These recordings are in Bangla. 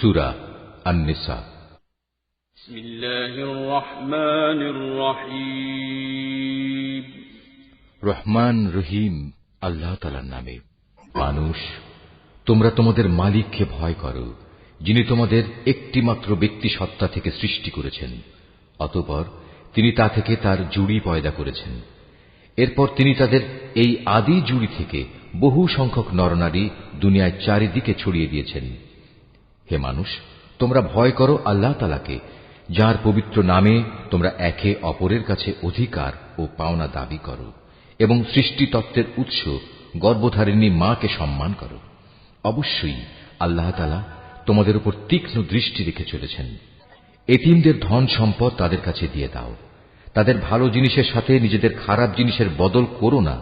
সূরা আন-নিসা। বিসমিল্লাহির রহমানির রহিম। রহমান রহিম আল্লাহ তাআলার নামে। মানুষ, তোমরা তোমাদের মালিককে ভয় করো, যিনি তোমাদের একটি মাত্র ব্যক্তি সত্তা থেকে সৃষ্টি করেছেন। অতঃপর তিনি তা থেকে তার জুড়ি পয়দা করেছেন। এরপর তিনি তাদের এই আদি জুড়ি থেকে বহু সংখ্যক নরনারী দুনিয়ায় চারিদিকে ছড়িয়ে দিয়েছেন। হে মানুষ, তোমরা ভয় করো আল্লাহ তাআলাকে, যার পবিত্র নামে তোমরা একে অপরের কাছে অধিকার ও পাওনা দাবি করো, এবং সৃষ্টিতত্ত্বের উৎস গর্ভধারিণী মাকে সম্মান করো। অবশ্যই আল্লাহ তাআলা তোমাদের উপর তীক্ষ্ণ দৃষ্টি রেখে চলেছেন। এতিমদের ধন সম্পদ তাদের কাছে দিয়ে দাও। তাদের ভালো জিনিসের সাথে নিজেদের খারাপ জিনিসের বদল করো না।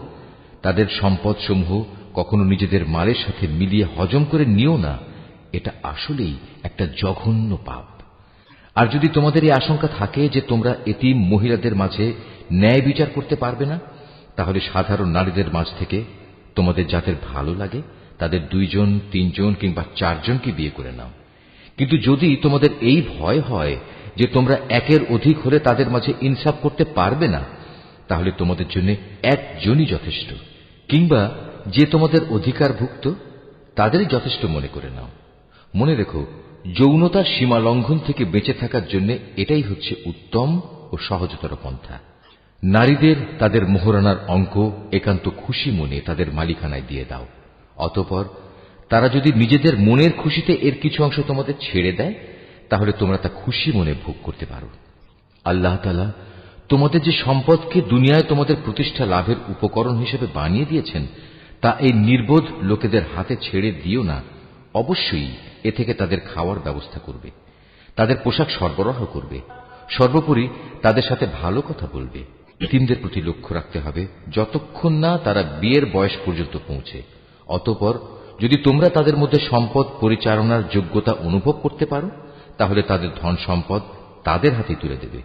তাদের সম্পদ সমূহ কখনো নিজেদের মালের সাথে মিলিয়ে হজম করে নিও না। এটা আসলেই একটা জঘন্য পাপ। আর যদি তোমাদের এই আশঙ্কা থাকে যে তোমরা এতিম মহিলাদের মাঝে ন্যায় বিচার করতে পারবে না, তাহলে সাধারণ নারীদের মাঝ থেকে তোমাদের যাদের ভালো লাগে তাদের 2 জন, 3 জন কিংবা 4 জনকে বিয়ে করে নাও। কিন্তু যদি তোমাদের এই ভয় হয় যে তোমরা একের অধিক হলে তাদের মাঝে ইনসাফ করতে পারবে না, তাহলে তোমাদের জন্য একজনই যথেষ্ট, কিংবা যে তোমাদের অধিকারভুক্ত তাদেরই যথেষ্ট মনে করে নাও। মনে রেখো, যৌনতার সীমা লঙ্ঘন থেকে বেঁচে থাকার জন্য এটাই হচ্ছে উত্তম ও সহজতর পন্থা। নারীদের তাদের মোহরানার অঙ্ক একান্ত খুশি মনে তাদের মালিকানায় দিয়ে দাও। অতঃপর তারা যদি নিজেদের মনের খুশিতে এর কিছু অংশ তোমাদের ছেড়ে দেয়, তাহলে তোমরা তা খুশি মনে ভোগ করতে পারো। আল্লাহ তাআলা তোমাদের যে সম্পদকে দুনিয়ায় তোমাদের প্রতিষ্ঠা লাভের উপকরণ হিসেবে বানিয়ে দিয়েছেন, তা এই নির্বোধ লোকেদের হাতে ছেড়ে দিও না। অবশ্যই এ থেকে তাদের খাওয়ার ব্যবস্থা করবে, তাদের পোশাক সরবরাহ করবে, সর্বোপরি তাদের সাথে ভালো কথা বলবে। এতিমদের প্রতি লক্ষ্য রাখতে হবে যতক্ষণ না তারা বিয়ের বয়স পর্যন্ত পৌঁছে। অতঃপর যদি তোমরা তাদের মধ্যে সম্পদ পরিচালনার যোগ্যতা অনুভব করতে পারো, তাহলে তাদের ধন সম্পদ তাদের হাতে তুলে দেবে।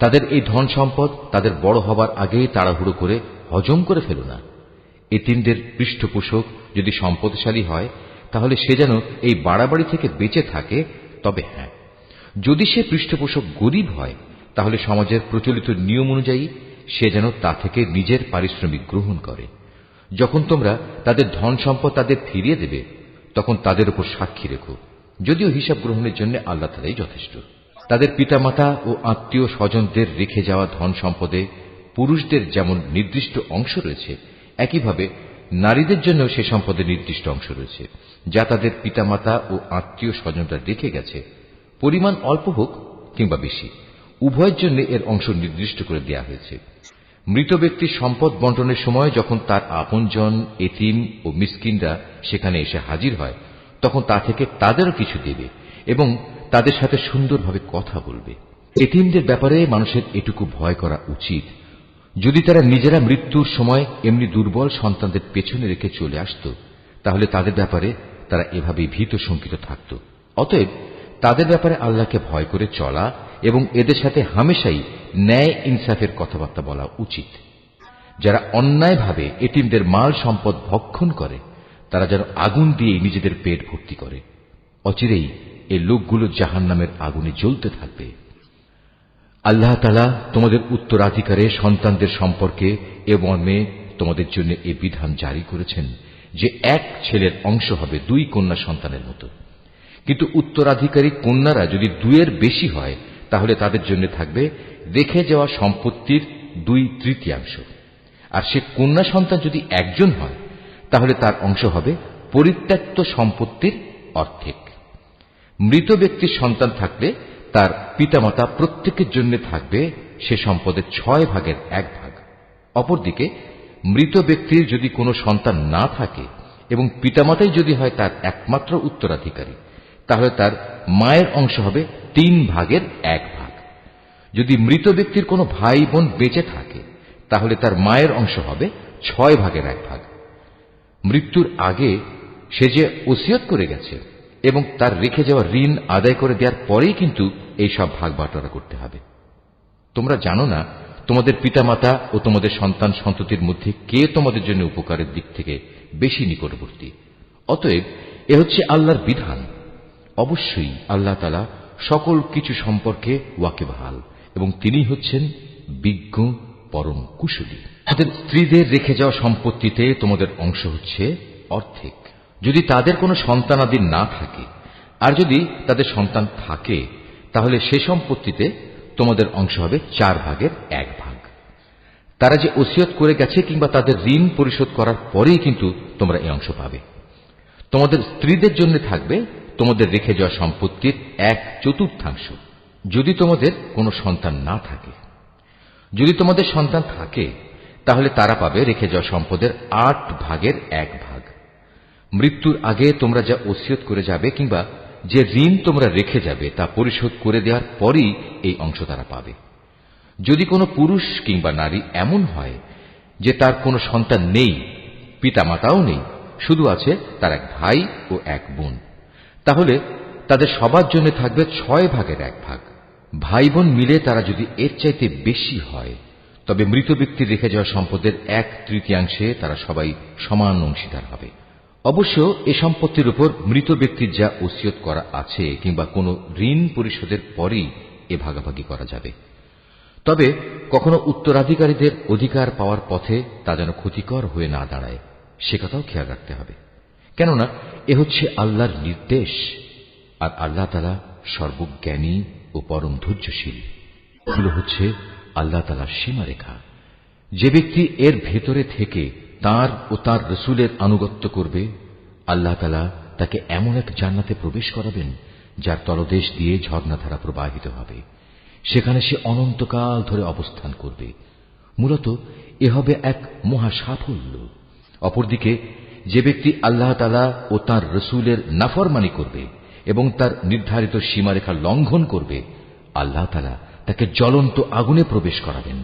তাদের এই ধন সম্পদ তাদের বড় হবার আগেই তাড়াহুড়ো করে হজম করে ফেলো না। এতিমদের পৃষ্ঠপোষক যদি সম্পদশালী হয়, তাহলে সে যেন এই বাড়াবাড়ি থেকে বেঁচে থাকে। তবে হ্যাঁ, যদি সে পৃষ্ঠপোষক গরিব হয়, তাহলে সমাজের প্রচলিত নিয়ম অনুযায়ী সে যেন তা থেকে নিজের পারিশ্রমিক গ্রহণ করে। যখন তোমরা তাদের ধন সম্পদ তাদের ফিরিয়ে দেবে, তখন তাদের উপর সাক্ষী রেখো, যদিও হিসাব গ্রহণের জন্য আল্লাহ তাআলাই যথেষ্ট। তাদের পিতামাতা ও আত্মীয় স্বজনদের রেখে যাওয়া ধন সম্পদে পুরুষদের যেমন নির্দিষ্ট অংশ রয়েছে, একইভাবে নারীদের জন্য সে সম্পদে নির্দিষ্ট অংশ রয়েছে, যা তাদের পিতামাতা ও আত্মীয় স্বজনরা রেখে গেছে। পরিমাণ অল্প হোক কিংবা বেশি, উভয়ের জন্য এর অংশ নির্দিষ্ট করে দেওয়া হয়েছে। মৃত ব্যক্তির সম্পদ বন্টনের সময় যখন তার আপনজন, এতিম ও মিসকিনরা সেখানে এসে হাজির হয়, তখন তা থেকে তাদেরও কিছু দেবে এবং তাদের সাথে সুন্দরভাবে কথা বলবে। এতিমদের ব্যাপারে মানুষের এটুকু ভয় করা উচিত, যদি তারা নিজেরা মৃত্যুর সময় এমনি দুর্বল সন্তানদের পেছনে রেখে চলে আসত, তাহলে তাদের ব্যাপারে তারা এভাবেই ভীত শঙ্কিত থাকত। অতএব তাদের ব্যাপারে আল্লাহকে ভয় করে চলা এবং এদের সাথে হামেশাই ন্যায় ইনসাফের কথাবার্তা বলা উচিত। যারা অন্যায়ভাবে এতিমদের মাল সম্পদ ভক্ষণ করে, তারা যেন আগুন দিয়ে নিজেদের পেট ভর্তি করে। অচিরেই এই লোকগুলো জাহান্নামের আগুনে জ্বলতে থাকবে। আল্লাহ তাআলা তোমাদের উত্তরাধিকারে সন্তানদের সম্পর্কে এ মর্মে তোমাদের জন্য এ বিধান জারি করেছেন যে এক ছেলের অংশ হবে 2 কন্যা সন্তানের মতো। কিন্তু উত্তরাধিকারী কন্যারা যদি 2-এর বেশি হয়, তাহলে তাদের জন্য থাকবে রেখে যাওয়া সম্পত্তির 2/3 আর সে কন্যা সন্তান যদি একজন হয়, তাহলে তার অংশ হবে পরিত্যক্ত সম্পত্তির অর্ধেক। মৃত ব্যক্তির সন্তান থাকলে তার পিতামাতা প্রত্যেকের জন্য থাকবে সে সম্পদের 6/1 অপরদিকে মৃত ব্যক্তির যদি কোনো সন্তান না থাকে এবং পিতামাতাই যদি হয় তার একমাত্র উত্তরাধিকারী, তাহলে তার মায়ের অংশ হবে 3/1। যদি মৃত ব্যক্তির কোনো ভাই বোন বেঁচে থাকে, তাহলে তার মায়ের অংশ হবে 6/1। মৃত্যুর আগে সে যে ওসিয়ত করে গেছে এবং তার রেখে যাওয়া ঋণ আদায় করে দেওয়ার পরেই কিন্তু এই সব ভাগ বাটোয়ারা করতে হবে। তোমরা জানো না তোমাদের পিতামাতা ও তোমাদের সন্তান সন্ততির মধ্যে কে তোমাদের জন্য উপকারের দিক থেকে বেশি নিকটবর্তী। অতএব এ হচ্ছে আল্লাহর বিধান। অবশ্যই আল্লাহ তাআলা সকল কিছু সম্পর্কে ওয়াকিবহাল এবং তিনি হচ্ছেন বিজ্ঞ পরম কুশলী। তাদের স্ত্রীদের রেখে যাওয়া সম্পত্তিতে তোমাদের অংশ হচ্ছে অর্ধেক, যদি তাদের কোনো সন্তানাদি না থাকে, আর যদি তাদের সন্তান থাকে তাহলে সে সম্পত্তিতে তোমাদের অংশ হবে 4 ভাগের 1 ভাগ। তারা যে ওসিয়ত করে গেছে কিংবা তাদের ঋণ পরিশোধ করার পরেই কিন্তু তোমরা এই অংশ পাবে। তোমাদের স্ত্রীদের জন্য থাকবে তোমাদের রেখে যাওয়া সম্পত্তির 1/4। যদি তোমাদের কোনো সন্তান না থাকে, যদি তোমাদের সন্তান থাকে তাহলে তারা পাবে রেখে যাওয়া সম্পদের 8 ভাগের 1 ভাগ। মৃত্যুর আগে তোমরা যা ওসিয়ত করে যাবে কিংবা যে ঋণ তোমরা রেখে যাবে তা পরিশোধ করে দেওয়ার পরই এই অংশ তারা পাবে। যদি কোনো পুরুষ কিংবা নারী এমন হয় যে তার কোনো সন্তান নেই, পিতামাতাও নেই, শুধু আছে তার এক ভাই ও এক বোন, তাহলে তাদের সবার জন্য থাকবে 6 ভাগের 1 ভাগ। ভাই বোন মিলে তারা যদি এর চাইতে বেশি হয় তবে মৃত ব্যক্তির রেখে যাওয়া সম্পদের 1/3 তারা সবাই সমান অংশীদার হবে। অবশ্য এ সম্পত্তির উপর মৃত ব্যক্তির যা ওসিয়ত করা আছে কিংবা কোনো ঋণ পরিশোধের পরই এ ভাগাভাগি করা যাবে। তবে কখনো উত্তরাধিকারীদের অধিকার পাওয়ার পথে তা যেন ক্ষতিকর হয়ে না দাঁড়ায়, সে কথাও খেয়াল রাখতে হবে, কেননা এ হচ্ছে আল্লাহর নির্দেশ, আর আল্লাহ তাআলা সর্বজ্ঞানী ও পরম ধৈর্যশীল। এগুলো হচ্ছে আল্লাহ তাআলার সীমারেখা। যে ব্যক্তি এর ভেতরে থেকে তার ও তার রসুলের আনুগত্য করবে, আল্লাহ তাআলা তাকে এমন এক জান্নাতে প্রবেশ করাবেন যার তলদেশ দিয়ে ঝর্ণাধারা প্রবাহিত হবে। সেখানে সে অনন্তকাল ধরে অবস্থান করবে। মূলত এ হবে এক মহা সাফল্য। অপরদিকে যে ব্যক্তি আল্লাহ তাআলা ও তার রসুলের নাফরমানি করবে এবং তার নির্ধারিত সীমারেখা লঙ্ঘন করবে, আল্লাহ তাআলা তাকে জ্বলন্ত আগুনে প্রবেশ করাবেন।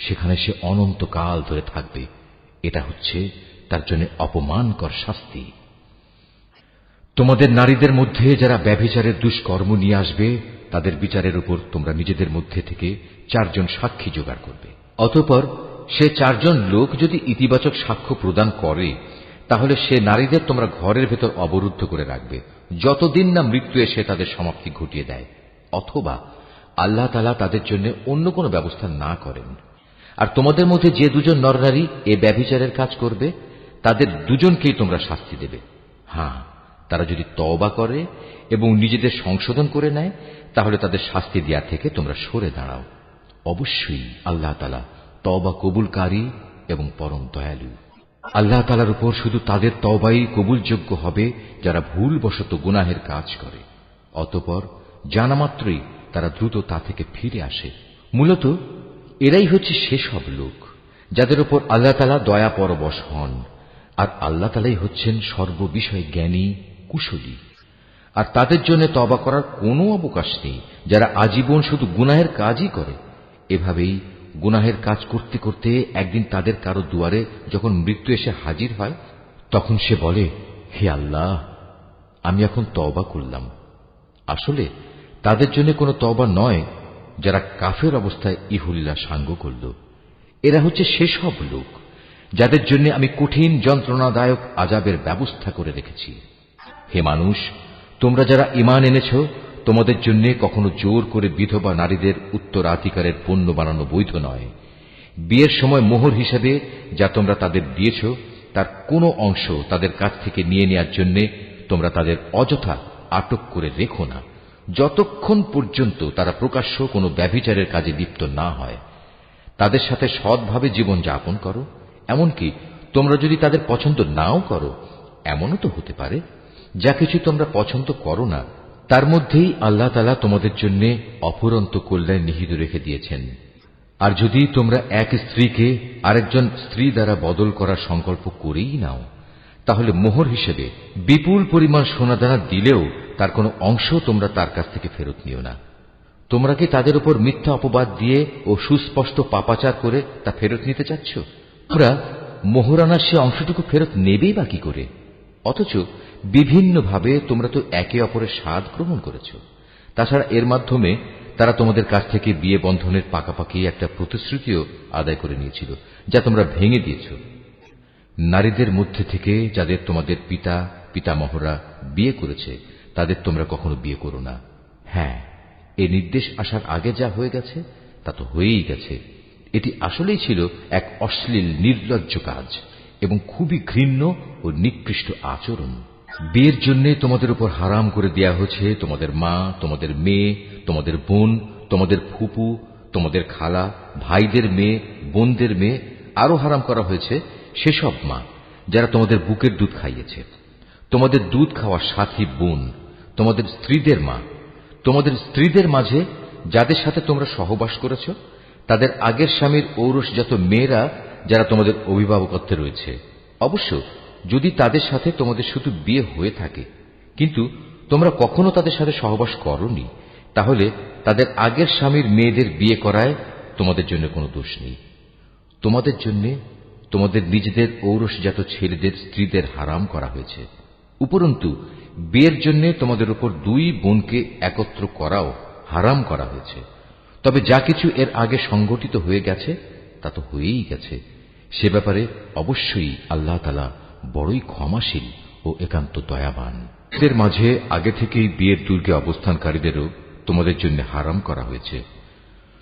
সেখানে সে অনন্তকাল ধরে থাকবে। এটা হচ্ছে তার জন্য অপমানকর শাস্তি। তোমাদের নারীদের মধ্যে যারা ব্যভিচারের দুষ্কর্ম নিয়ে আসবে তাদের বিচারের উপর তোমরা নিজেদের মধ্যে থেকে 4 জন সাক্ষী জোগাড় করবে। অতঃপর সে 4 জন লোক যদি ইতিবাচক সাক্ষ্য প্রদান করে তাহলে সে নারীদের তোমরা ঘরের ভেতর অবরুদ্ধ করে রাখবে যতদিন না মৃত্যু এসে তাদের সমাপ্তি ঘটিয়ে দেয়, অথবা আল্লাহ তাআলা তাদের জন্য অন্য কোনো ব্যবস্থা না করেন। আর তোমাদের মধ্যে যে 2 জন নরনারী এ ব্যভিচারের কাজ করবে তাদের 2 জনকেই তোমরা শাস্তি দেবে। হ্যাঁ, তারা যদি তওবা করে এবং নিজেদের সংশোধন করে নেয় তাহলে তাদের শাস্তি দেয়া থেকে তোমরা সরে দাঁড়াও। অবশ্যই আল্লাহ তাআলা তওবা কবুলকারী এবং পরম দয়ালু। আল্লাহ তাআলার উপর শুধু তাদের তওবাই কবুলযোগ্য হবে যারা ভুলবশত গুনাহের কাজ করে, অতঃপর জানা মাত্রই তারা দ্রুত তা থেকে ফিরে আসে। মূলত এরাই হচ্ছে সেসব লোক যাদের উপর আল্লাহ তাআলা দয়া পরবশ হন, আর আল্লাহ তাআলাই হচ্ছেন সর্ববিষয়ে জ্ঞানী, কুশলী। আর তাদের জন্য তওবা করার কোনো অবকাশ নেই যারা আজীবন শুধু গুনাহের কাজই করে। এভাবেই গুনাহের কাজ করতে করতে একদিন তাদের কারো দুয়ারে যখন মৃত্যু এসে হাজির হয় তখন সে বলে, হে আল্লাহ, আমি এখন তওবা করলাম। আসলে তাদের জন্য কোনো তওবা নয় যারা কাফের অবস্থায় ইহুল্লাহ সাঙ্গ করল। এরা হচ্ছে সেসব লোক যাদের জন্য আমি কঠিন যন্ত্রণাদায়ক আযাবের ব্যবস্থা করে রেখেছি। হে মানুষ, তোমরা যারা ঈমান এনেছ, তোমাদের জন্য কখনো জোর করে বিধবা নারীদের উত্তরাধিকারের পণ্য বানানো বৈধ নয়। বিয়ের সময় মোহর হিসেবে যা তোমরা তাদের দিয়েছ তার কোনো অংশ তাদের কাছ থেকে নিয়ে নেওয়ার জন্য তোমরা তাদের অযথা আটক করে রেখো না, যতক্ষণ পর্যন্ত তারা প্রকাশ্য কোনো ব্যভিচারের কাজে লিপ্ত না হয়। তাদের সাথে সৎভাবে জীবন যাপন করো। এমনকি তোমরা যদি তাদের পছন্দ নাও করো, এমনও তো হতে পারে যা কিছু তোমরা পছন্দ করো না তার মধ্যেই আল্লাহ তাআলা তোমাদের জন্য অফুরন্ত কল্যাণ নিহিত রেখে দিয়েছেন। আর যদি তোমরা এক স্ত্রীকে আরেকজন স্ত্রী দ্বারা বদল করার সংকল্প করেই নাও, তাহলে মোহর হিসেবে বিপুল পরিমাণ সোনাদানা দিলেও তার কোনো অংশ তোমরা তার কাছ থেকে ফেরত নিও না। তোমরা কি তাদের উপর মিথ্যা অপবাদ দিয়ে ও সুস্পষ্ট পাপাচার করে তা ফেরত নিতে চাচ্ছ? তোমরা মোহরানার সে অংশটুকু ফেরত নেবেই বা কি করে? অথচ বিভিন্নভাবে তোমরা তো একে অপরের স্বাদ গ্রহণ করেছ। তাছাড়া এর মাধ্যমে তারা তোমাদের কাছ থেকে বিয়ে বন্ধনের পাকাপাকি একটা প্রতিশ্রুতিও আদায় করে নিয়েছিল, যা তোমরা ভেঙে দিয়েছ। নারীদের মধ্যে থেকে যাদের তোমাদের পিতামহরা বিয়ে করেছে তাদের তোমরা কখনো বিয়ে করো না। হ্যাঁ, এ নির্দেশ আসার আগে যা হয়ে গেছে তা তো হয়েই গেছে। এটি আসলেই ছিল এক অশ্লীল নির্লজ্জ কাজ এবং খুবই ঘৃণ্য ও নিকৃষ্ট আচরণ। বিয়ের জন্য তোমাদের উপর হারাম করে দেয়া হয়েছে তোমাদের মা, তোমাদের মেয়ে, তোমাদের বোন, তোমাদের ফুপু, তোমাদের খালা, ভাইদের মেয়ে, বোনদের মেয়ে। আরো হারাম করা হয়েছে সেসব মা যারা তোমাদের বুকের দুধ খাইয়েছে, তোমাদের দুধ খাওয়ার সাথী বোন, তোমাদের স্ত্রীদের মা, তোমাদের স্ত্রীদের মাঝে যাদের সাথে তোমরা সহবাস করেছ, তাদের আগের স্বামীর ঔরসজাত মেয়েরা যারা তোমাদের অভিভাবকত্বে রয়েছে। অবশ্য যদি তাদের সাথে তোমাদের শুধু বিয়ে হয়ে থাকে কিন্তু তোমরা কখনো তাদের সাথে সহবাস করনি, তাহলে তাদের আগের স্বামীর মেয়েদের বিয়ে করায় তোমাদের জন্য কোনো দোষ নেই। তোমাদের জন্য তোমাদের নিজেদের ঔরসজাত ছেলেদের স্ত্রীদের হারাম করা হয়েছে। উপরন্তু বিয়ের জন্য তোমাদের উপর দুই বোনকে একত্র করাও হারাম করা হয়েছে। তবে যা কিছু এর আগে সংঘটিত হয়ে গেছে তা তো হয়েই গেছে। সে ব্যাপারে অবশ্যই আল্লাহ তাআলা বড়ই ক্ষমাশীল ও একান্ত দয়াবান। এদের মাঝে আগে থেকেই বিয়ের দুর্গে অবস্থানকারীদেরও তোমাদের জন্য হারাম করা হয়েছে।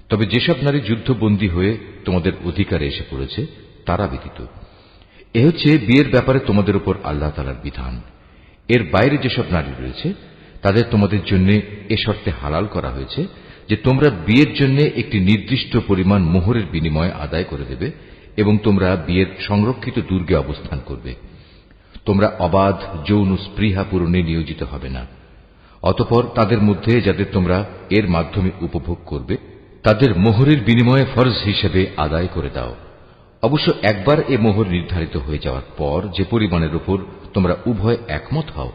তবে যেসব নারী যুদ্ধবন্দী হয়ে তোমাদের অধিকারে এসে পড়েছে তারা ব্যতীত। এ হচ্ছে বিয়ের ব্যাপারে তোমাদের উপর আল্লাহ তাআলার বিধান। এর বাইরে যেসব নারী রয়েছে তাদের তোমাদের জন্য এ শর্তে হালাল করা হয়েছে যে তোমরা বিয়ের জন্য একটি নির্দিষ্ট পরিমাণ মোহরের বিনিময়ে আদায় করে দেবে এবং তোমরা বিয়ের সংরক্ষিত দুর্গে অবস্থান করবে। তোমরা অবাধ যৌন স্পৃহা পূরণে নিয়োজিত হবে না। অতঃপর তাদের মধ্যে যাদের তোমরা এর মাধ্যমে উপভোগ করবে তাদের মোহরের বিনিময়ে ফরজ হিসেবে আদায় করে দাও। অবশ্য একবার এ মোহর নির্ধারিত হয়ে যাওয়ার পর যে পরিমাণের উপর তোমরা উভয় একমত হও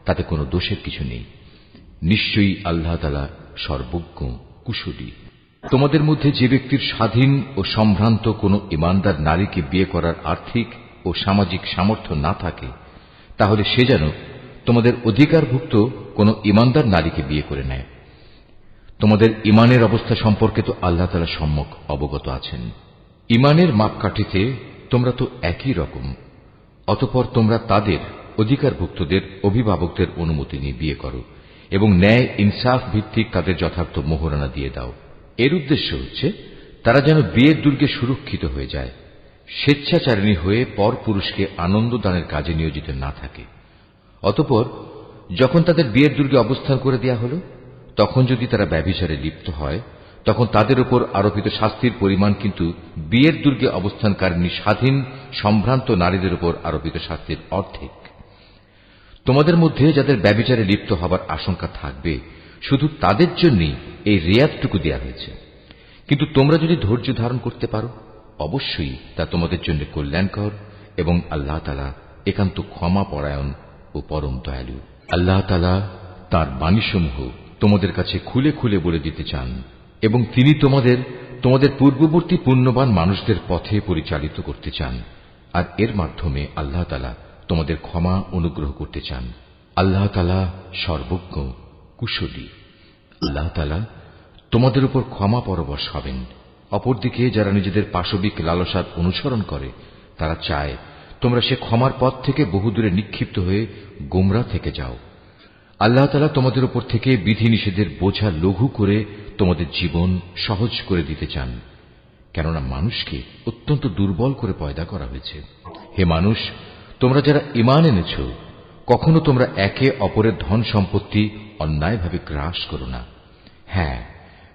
তাতে কোনো দোষের কিছু নেই। নিশ্চয়ই আল্লাহ তাআলা সর্বজ্ঞ, কুশলী। তোমাদের মধ্যে যে ব্যক্তির স্বাধীন ও সম্ভ্রান্ত কোনো ঈমানদার নারীকে বিয়ে করার আর্থিক ও সামাজিক সামর্থ্য না থাকে তাহলে সে যেন তোমাদের অধিকারভুক্ত কোনো ঈমানদার নারীকে বিয়ে করে নেয়। তোমাদের ঈমানের অবস্থা সম্পর্কে তো আল্লাহ তাআলা সম্যক অবগত আছেন। ঈমানের মাপকাঠিতে তোমরা তো একই রকম। অতঃপর তোমরা তাদের অধিকারভুক্তদের অভিভাবকদের অনুমতি নিয়ে বিয়ে করো এবং ন্যায় ইনসাফ ভিত্তিক তাদের যথার্থ মোহরানা দিয়ে দাও। এর উদ্দেশ্য হচ্ছে তারা যেন বিয়ের দুর্গে সুরক্ষিত হয়ে যায়, স্বেচ্ছাচারিণী হয়ে পর পুরুষকে আনন্দ দানের কাজে নিয়োজিত না থাকে। অতঃপর যখন তাদের বিয়ের দুর্গে অবস্থান করে দেয়া হল তখন যদি তারা ব্যভিচারে লিপ্ত হয় তখন তাদের উপর আরোপিত শাস্তির পরিমাণ কিন্তু বিয়ের দুর্গে অবস্থানকারিণী স্বাধীন সম্ভ্রান্ত নারীদের উপর আরোপিত শাস্তির অর্ধেক। তোমাদের মধ্যে যাদের ব্যভিচারে লিপ্ত হবার আশঙ্কা থাকবে শুধু তাদের জন্যই এই রেয়াতটুকু দেয়া হয়েছে। কিন্তু তোমরা যদি ধৈর্য ধারণ করতে পারো অবশ্যই তা তোমাদের জন্য কল্যাণকর এবং আল্লাহ তাআলা একান্ত ক্ষমা পরায়ণ ও পরম দয়ালু। আল্লাহ তাআলা তাঁর বাণীসমূহ তোমাদের কাছে খুলে খুলে বলে দিতে চান এবং তিনি তোমাদের পূর্ববর্তী পুণ্যবান মানুষদের পথে পরিচালিত করতে চান, আর এর মাধ্যমে আল্লাহ তাআলা তোমাদের ক্ষমা অনুগ্রহ করতে চান। আল্লাহ তাআলা সর্বজ্ঞ, কুশলী। আল্লাহ তাআলা তোমাদের উপর ক্ষমা পরবশ হবেন। অপরদিকে যারা নিজেদের পাশবিক লালসার অনুসরণ করে তারা চায় তোমরা সে ক্ষমার পথ থেকে বহুদূরে নিক্ষিপ্ত হয়ে গোমরাহ থেকে যাও। আল্লাহ তাআলা তোমাদের উপর থেকে বিধিনিষেধের বোঝা লঘু করে তোমাদের জীবন সহজ করে দিতে চান, কেননা মানুষকে অত্যন্ত দুর্বল করে পয়দা করা হয়েছে। হে মানুষ, তোমরা যারা ঈমান এনেছ কখনো তোমরা একে অপরের ধন সম্পত্তি অন্যায়ভাবে গ্রাস করো না। হ্যাঁ,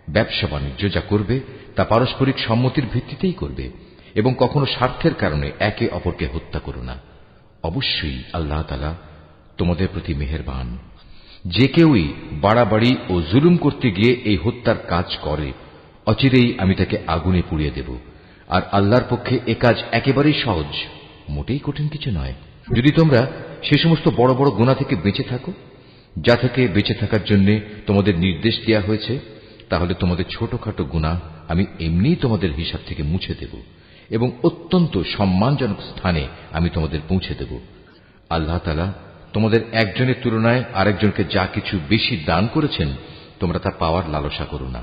ব্যবসা বাণিজ্য যা করবে তা পারস্পরিক সম্মতির ভিত্তিতেই করবে এবং কখনো স্বার্থের কারণে একে অপরকে হত্যা করো না। অবশ্যই আল্লাহ তাআলা তোমাদের প্রতি মেহেরবান। যে কেউই বাড়াবাড়ি ও জুলুম করতে গিয়ে এই হত্যার কাজ করে অচিরেই আমি তাকে আগুনে পুড়িয়ে দেব। আর আল্লাহর পক্ষে এ কাজ একেবারেই সহজ, মোটেই কঠিন কিছু নয়। যদি তোমরা সে সমস্ত বড় বড় গুনাহ থেকে বেঁচে থাকো যা থেকে বেঁচে থাকার জন্য তোমাদের নির্দেশ দেওয়া হয়েছে, তাহলে তোমাদের ছোটখাটো গুনাহ আমি এমনিই তোমাদের হিসাব থেকে মুছে দেব এবং অত্যন্ত সম্মানজনক স্থানে আমি তোমাদের পৌঁছে দেব। আল্লাহ তাআলা তোমাদের একজনের তুলনায় আরেকজনকে যা কিছু বেশি দান করেছেন তোমরা তা পাওয়ার লালসা করো না।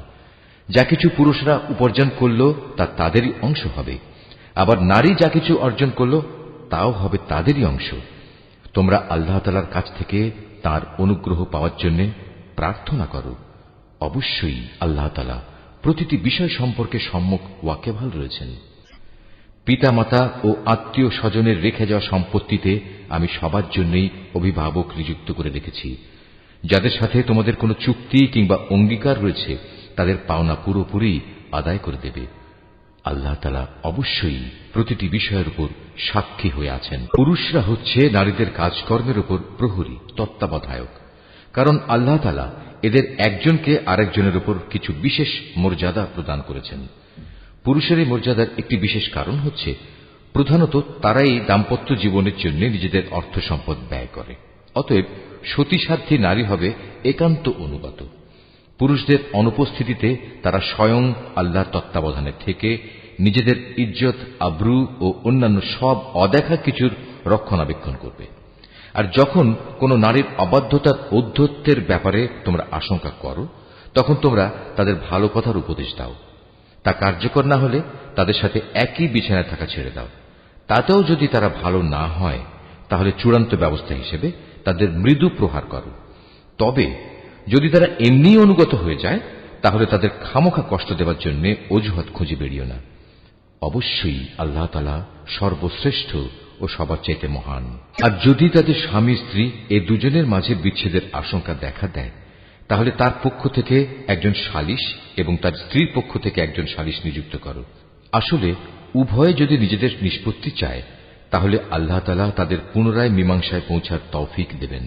যা কিছু পুরুষরা উপার্জন করল তা তাদেরই অংশ হবে, আবার নারী যা কিছু অর্জন করল তাও হবে তাদেরই অংশ। তোমরা আল্লাহ তাআলার কাছ থেকে তার অনুগ্রহ পাওয়ার জন্য প্রার্থনা করো। অবশ্যই আল্লাহ তাআলা প্রতিটি বিষয় সম্পর্কে সম্যক ওয়াকিবহাল রয়েছেন। পিতামাতা ও আত্মীয় স্বজনের রেখে যাওয়া সম্পত্তিতে আমি সবার জন্যই অভিভাবক নিযুক্ত করে রেখেছি। যাদের সাথে তোমাদের কোনো চুক্তি কিংবা অঙ্গীকার রয়েছে তাদের পাওনা পুরোপুরি আদায় করে দেবে। আল্লাহ তাআলা অবশ্যই প্রতিটি বিষয়ের উপর সাক্ষী হয়ে আছেন। পুরুষরা হচ্ছে নারীদের কাজকর্মের উপর প্রহরী, তত্ত্বাবধায়ক। কারণ আল্লাহ তাআলা এদের একজনকে আরেকজনের উপর কিছু বিশেষ মর্যাদা প্রদান করেছেন। পুরুষের এই মর্যাদার একটি বিশেষ কারণ হচ্ছে প্রধানত তারাই দাম্পত্য জীবনের জন্য নিজেদের অর্থ সম্পদ ব্যয় করে। অতএব সতীসাধ্যী নারী হবে একান্ত অনুগত। পুরুষদের অনুপস্থিতিতে তারা স্বয়ং আল্লাহর তত্ত্বাবধানে থেকে নিজেদের ইজ্জত, আব্রু ও অন্যান্য সব অদেখা কিছুর রক্ষণাবেক্ষণ করবে। আর যখন কোন নারীর অবাধ্যতার ঔদ্ধত্যের ব্যাপারে তোমরা আশঙ্কা করো, তখন তোমরা তাদের ভালো কথার উপদেশ দাও। তা কার্যকর না হলে তাদের সাথে একই বিছানায় থাকা ছেড়ে দাও। তাতেও যদি তারা ভালো না হয়, তাহলে চূড়ান্ত ব্যবস্থা হিসেবে তাদের মৃদু প্রহার করো। তবে যদি তারা এমনি অনুগত হয়ে যায়, তাহলে তাদের খামোখা কষ্ট দেওয়ার জন্য অজুহাত খুঁজে বেরিও না। অবশ্যই আল্লাহ তাআলা সর্বশ্রেষ্ঠ ও সবার চাইতে মহান। আর যদি তাদের স্বামী স্ত্রী এ দুজনের মাঝে বিচ্ছেদের আশঙ্কা দেখা দেয়, তাহলে তার পক্ষ থেকে একজন সালিশ এবং তার স্ত্রীর পক্ষ থেকে একজন সালিশ নিযুক্ত করো। আসলে উভয়ে যদি নিজেদের নিষ্পত্তি চায়, তাহলে আল্লাহ তাআলা তাদের পুনরায় মীমাংসায় পৌঁছার তৌফিক দেবেন।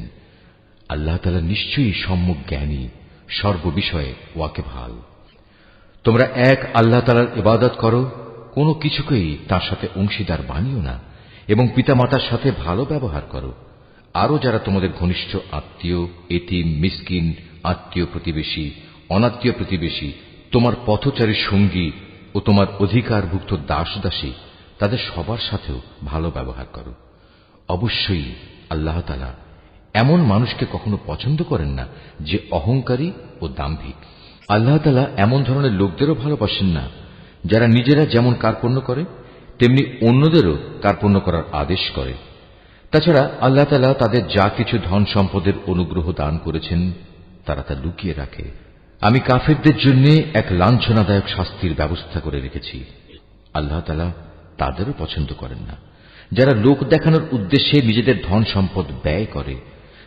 আল্লাহ তাআলা নিশ্চয়ই সম্যক জ্ঞানী, সর্ববিষয়ে ওয়াকিবহাল। তোমরা এক আল্লাহ তাআলার ইবাদত করো, কোনো কিছুকেই তার সাথে অংশীদার বানিও না, এবং পিতামাতার সাথে ভালো ব্যবহার করো। আরো যারা তোমাদের ঘনিষ্ঠ আত্মীয়, এতিম, মিসকিন, আত্মীয় প্রতিবেশী, অনাত্মীয় প্রতিবেশী, তোমার পথচারী সঙ্গী ও তোমার অধিকারভুক্ত দাস দাসী, তাদের সবার সাথেও ভালো ব্যবহার করো। অবশ্যই আল্লাহ তাআলা এমন মানুষকে কখনো পছন্দ করেন না যে অহংকারী ও দাম্ভিক। আল্লাহ তাআলা এমন ধরনের লোকদেরও ভালোবাসেন না যারা নিজেরা যেমন কার্পণ্য করে তেমনি অন্যদেরও কার্পণ্য করার আদেশ করে। তাছাড়া আল্লাহ তাআলা তাদের যা কিছু ধন সম্পদের অনুগ্রহ দান করেছেন তারা তা লুকিয়ে রাখে। আমি কাফেরদের জন্য এক লাঞ্ছনাদায়ক শাস্তির ব্যবস্থা করে রেখেছি। আল্লাহ তাআলা তাদেরও পছন্দ করেন না যারা লোক দেখানোর উদ্দেশ্যে নিজেদের ধন সম্পদ ব্যয় করে।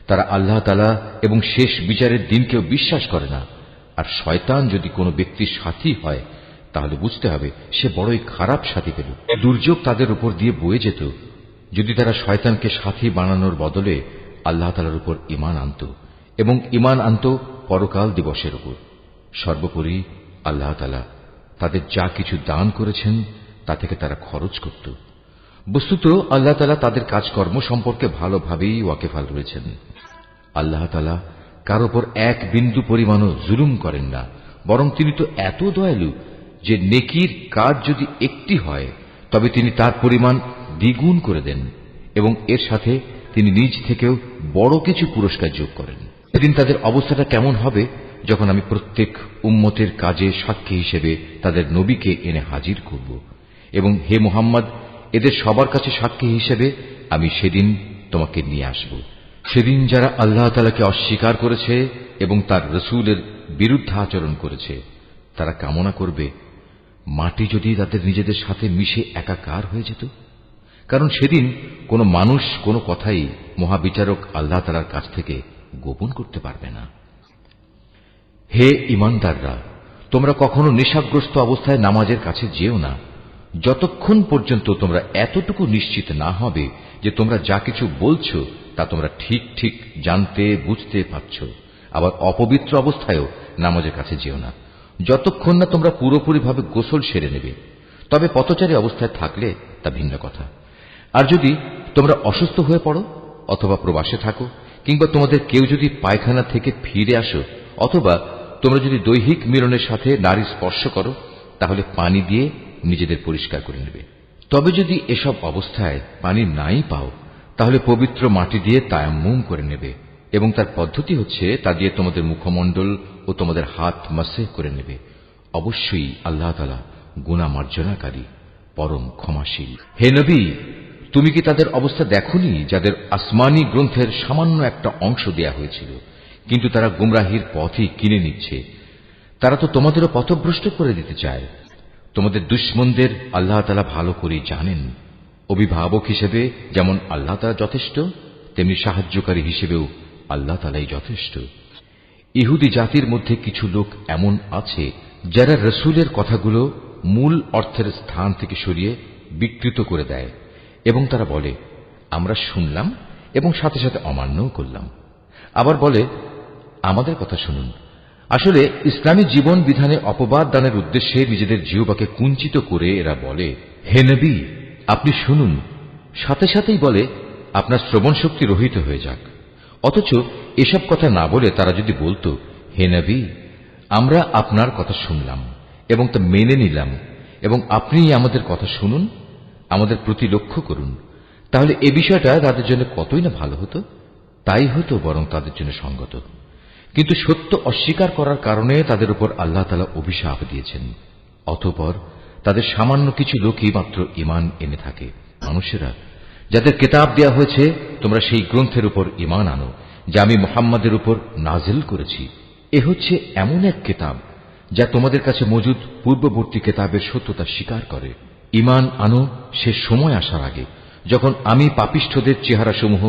তারা আল্লাহ তাআলা এবং শেষ বিচারের দিনকেও বিশ্বাস করে না। আর শয়তান যদি কোনো ব্যক্তির সাথী হয়, তাহলে বুঝতে হবে সে বড়ই খারাপ সাথী পেল। দুর্যোগ তাদের উপর দিয়ে বয়ে যেত যদি তারা শয়তানকে সাথী বানানোর বদলে আল্লাহ তাআলার উপর ঈমান আনত এবং ঈমান আনত পরকাল দিবসের উপর। সর্বোপরি আল্লাহ তাআলা তাদের যা কিছু দান করেছেন তা থেকে তারা খরচ করত। বস্তুত আল্লাহ তাআলা তাদের কাজকর্ম সম্পর্কে ভালোভাবেই ওয়াকিবহাল রয়েছেন। আল্লাহ তাআলা কার উপর এক বিন্দু পরিমাণও জুলুম করেন না, বরং তিনি তো এত দয়ালু যে নেকির কাজ যদি একটি হয় তবে তিনি তার পরিমাণ দ্বিগুণ করে দেন এবং এর সাথে তিনি নিজ থেকেও বড় কিছু পুরস্কার যোগ করেন। সেদিন তাদের অবস্থাটা কেমন হবে যখন আমি প্রত্যেক উম্মতের কাজে সাক্ষী হিসেবে তাদের নবীকে এনে হাজির করব, এবং হে মুহাম্মদ, এদের সবার কাছে সাক্ষী হিসেবে আমি সেদিন তোমাকে নিয়ে আসব। সেদিন যারা আল্লাহ তাআলাকে অস্বীকার করেছে এবং তার রাসূলের বিরুদ্ধে আচরণ করেছে, তারা কামনা করবে মাটি যদি তাদের নিজেদের সাথে মিশে একাকার হয়ে যেত। কারণ সেদিন কোনো মানুষ কোনো কথাই মহাবিচারক আল্লাহ তাআলার কাছ থেকে গোপন করতে পারবে না। হে ঈমানদাররা, তোমরা কখনো নেশাগ্রস্ত অবস্থায় নামাজের কাছে যেও না, যতক্ষণ পর্যন্ত তোমরা এতটুকু নিশ্চিত না হবে যে তোমরা যা কিছু বলছো তা তোমরা ঠিক ঠিক জানতে বুঝতে পারছ। আবার অপবিত্র অবস্থায়ও নামাজের কাছে যেও না, যতক্ষণ না তোমরা পুরোপুরিভাবে গোসল সেরে নেবে। তবে পথচারী অবস্থায় থাকলে তা ভিন্ন কথা। আর যদি তোমরা অসুস্থ হয়ে পড়ো অথবা প্রবাসে থাকো, কিংবা তোমাদের কেউ যদি পায়খানা থেকে ফিরে আসো, অথবা তোমরা যদি দৈহিক মিলনের সাথে নারী স্পর্শ করো, তাহলে পানি দিয়ে নিজেদের পরিষ্কার করে নেবে। তবে যদি এসব অবস্থায় পানি নাই পাও, তাহলে পবিত্র মাটি দিয়ে তায়াম্মুম করে নেবে, এবং তার পদ্ধতি হচ্ছে তা দিয়ে তোমাদের মুখমণ্ডল ও তোমাদের হাত মাসেহ করে নেবে। অবশ্যই আল্লাহ তাআলা গুনাহ মার্জনাকারী, পরম ক্ষমাশীল। হে নবী, তুমি কি তাদের অবস্থা দেখোনি যাদের আসমানি গ্রন্থের সামান্য একটা অংশ দেয়া হয়েছিল, কিন্তু তারা গুমরাহির পথই কিনে নিচ্ছে। তারা তো তোমাদেরও পথভ্রষ্ট করে দিতে চায়। তোমাদের দুশমনদের আল্লাহ তাআলা ভালো করেই জানেন। অভিভাবক হিসেবে যেমন আল্লাহ তাআলা যথেষ্ট, তেমনি সাহায্যকারী হিসেবেও আল্লাহ তাআলাই যথেষ্ট। ইহুদি জাতির মধ্যে কিছু লোক এমন আছে যারা রসুলের কথাগুলো মূল অর্থের স্থান থেকে সরিয়ে বিকৃত করে দেয় এবং তারা বলে, আমরা শুনলাম এবং সাথে সাথে অমান্যও করলাম। আবার বলে, আমাদের কথা শুনুন। আসলে ইসলামী জীবন বিধানে অপবাদ দানের উদ্দেশ্যে নিজেদের জিহ্বাকে কুঞ্চিত করে এরা বলে, হে নবী, আপনি শুনুন। সাথে সাথেই বলে, আপনার শ্রবণ শক্তি রহিত হয়ে যাক। অথচ এসব কথা না বলে তারা যদি বলতো, হে নবী, আমরা আপনার কথা শুনলাম এবং তা মেনে নিলাম এবং আপনি আমাদের কথা শুনুন, আমাদের প্রতি লক্ষ্য করুন, তাহলে এ বিষয়টা তাদের জন্য কতই না ভালো হতো। তাই হতো বরং তাদের জন্য সঙ্গত। কিন্তু সত্য অস্বীকার করার কারণে তাদের উপর আল্লাহ তাআলা অভিশাপ দিয়েছেন। অতঃপর তাদের সামান্য কিছু লোকই মাত্র ঈমান এনে থাকে। মানুষেরা, যাদের কিতাব দেয়া হয়েছে, তোমরা সেই গ্রন্থের উপর ঈমান আনো যা আমি মুহাম্মাদের উপর নাজিল করেছি। এ হচ্ছে এমন এক কিতাব যা তোমাদের কাছে মজুদ পূর্ববর্তী কিতাবের সত্যতা স্বীকার করে। ঈমান আনো সে সময় আসার আগে যখন আমি পাপিষ্ঠদের চেহারাসমূহ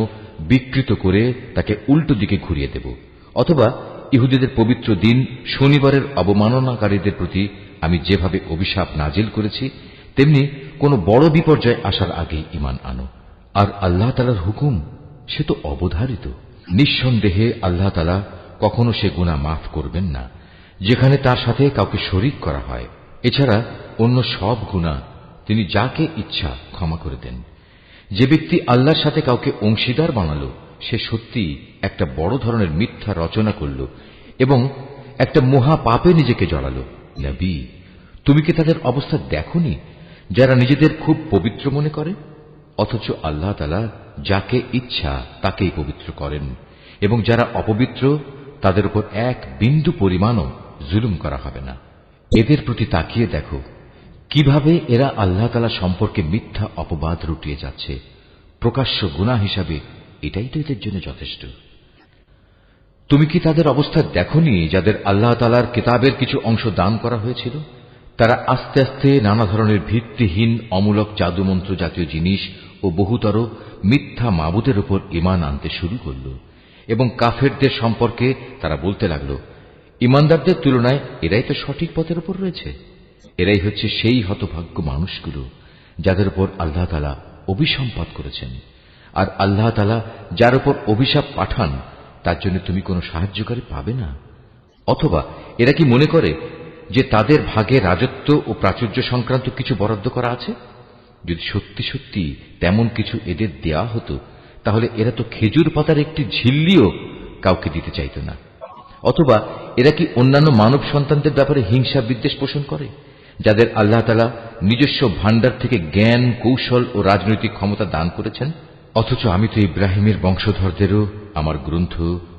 বিকৃত করে তাকে উল্টো দিকে ঘুরিয়ে দেব, অথবা ইহুদিদের পবিত্র দিন শনিবারের অবমাননাকারীদের প্রতি আমি যেভাবে অভিশাপ নাজিল করেছি, তেমনি কোন বড় বিপর্যয় আসার আগেই ঈমান আনো। আর আল্লাহ তাআলার হুকুম সে তো অবধারিত। নিঃসন্দেহে আল্লাহ তাআলা কখনো সে গুনাহ মাফ করবেন না যেখানে তার সাথে কাউকে শরীক করা হয়। এছাড়া অন্য সব গুনাহ তিনি যাকে ইচ্ছা ক্ষমা করে দেন। যে ব্যক্তি আল্লাহর সাথে কাউকে অংশীদার বানালো, সে সত্যি একটা বড় ধরনের মিথ্যা রচনা করল এবং একটা মহা পাপে নিজেকে জড়ালো। নবী, তুমি কি তাদের অবস্থা দেখোনি যারা নিজেদের খুব পবিত্র মনে করে, অথচ আল্লাহ তাআলা যাকে ইচ্ছা তাকেই পবিত্র করেন, এবং যারা অপবিত্র তাদের উপর এক বিন্দু পরিমাণও জুলুম করা হবে না। এদের প্রতি তাকিয়ে দেখো কিভাবে এরা আল্লাহ তাআলা সম্পর্কে মিথ্যা অপবাদ রটিয়ে যাচ্ছে। প্রকাশ্য গুনাহ হিসাবে এটাই তো এদের জন্য যথেষ্ট। তুমি কি তাদের অবস্থা দেখোনি যাদের আল্লাহ তাআলার কিতাবের কিছু অংশ দান করা হয়েছিল? তারা আস্তে আস্তে নানা ধরনের ভিত্তিহীন অমূলক জাদুমন্ত্র জাতীয় জিনিস ও বহুতর মিথ্যা মাবুদের উপর ঈমান আনতে শুরু করল, এবং কাফেরদের সম্পর্কে তারা বলতে লাগল, ঈমানদারদের তুলনায় এরাই তো সঠিক পথের উপর রয়েছে। এরাই হচ্ছে সেই হতভাগ্য মানুষগুলো যাদের উপর আল্লাহ তাআলা অভিসম্পাত করেছেন। আর আল্লাহ তাআলা যার উপর অভিশাপ পাঠান তার জন্য তুমি কোনো সাহায্যকারী পাবে না। অথবা এরা কি মনে করে যে তাদের ভাগে রাজত্ব ও প্রাচুর্য সংক্রান্ত কিছু বরাদ্দ করা আছে? যদি সত্যি সত্যি তেমন কিছু এদের দেয়া হতো, তাহলে এরা তো খেজুর পাতার একটি ঝিল্লিও কাউকে দিতে চাইত না। অথবা এরা কি অন্যান্য মানব সন্তানদের ব্যাপারে হিংসা বিদ্বেষ পোষণ করে, যাদের আল্লাহ তাআলা নিজস্ব ভান্ডার থেকে জ্ঞান, কৌশল ও রাজনৈতিক ক্ষমতা দান করেছেন? অথচ আমি তো ইব্রাহিমের বংশধরদেরও আমার গ্রন্থ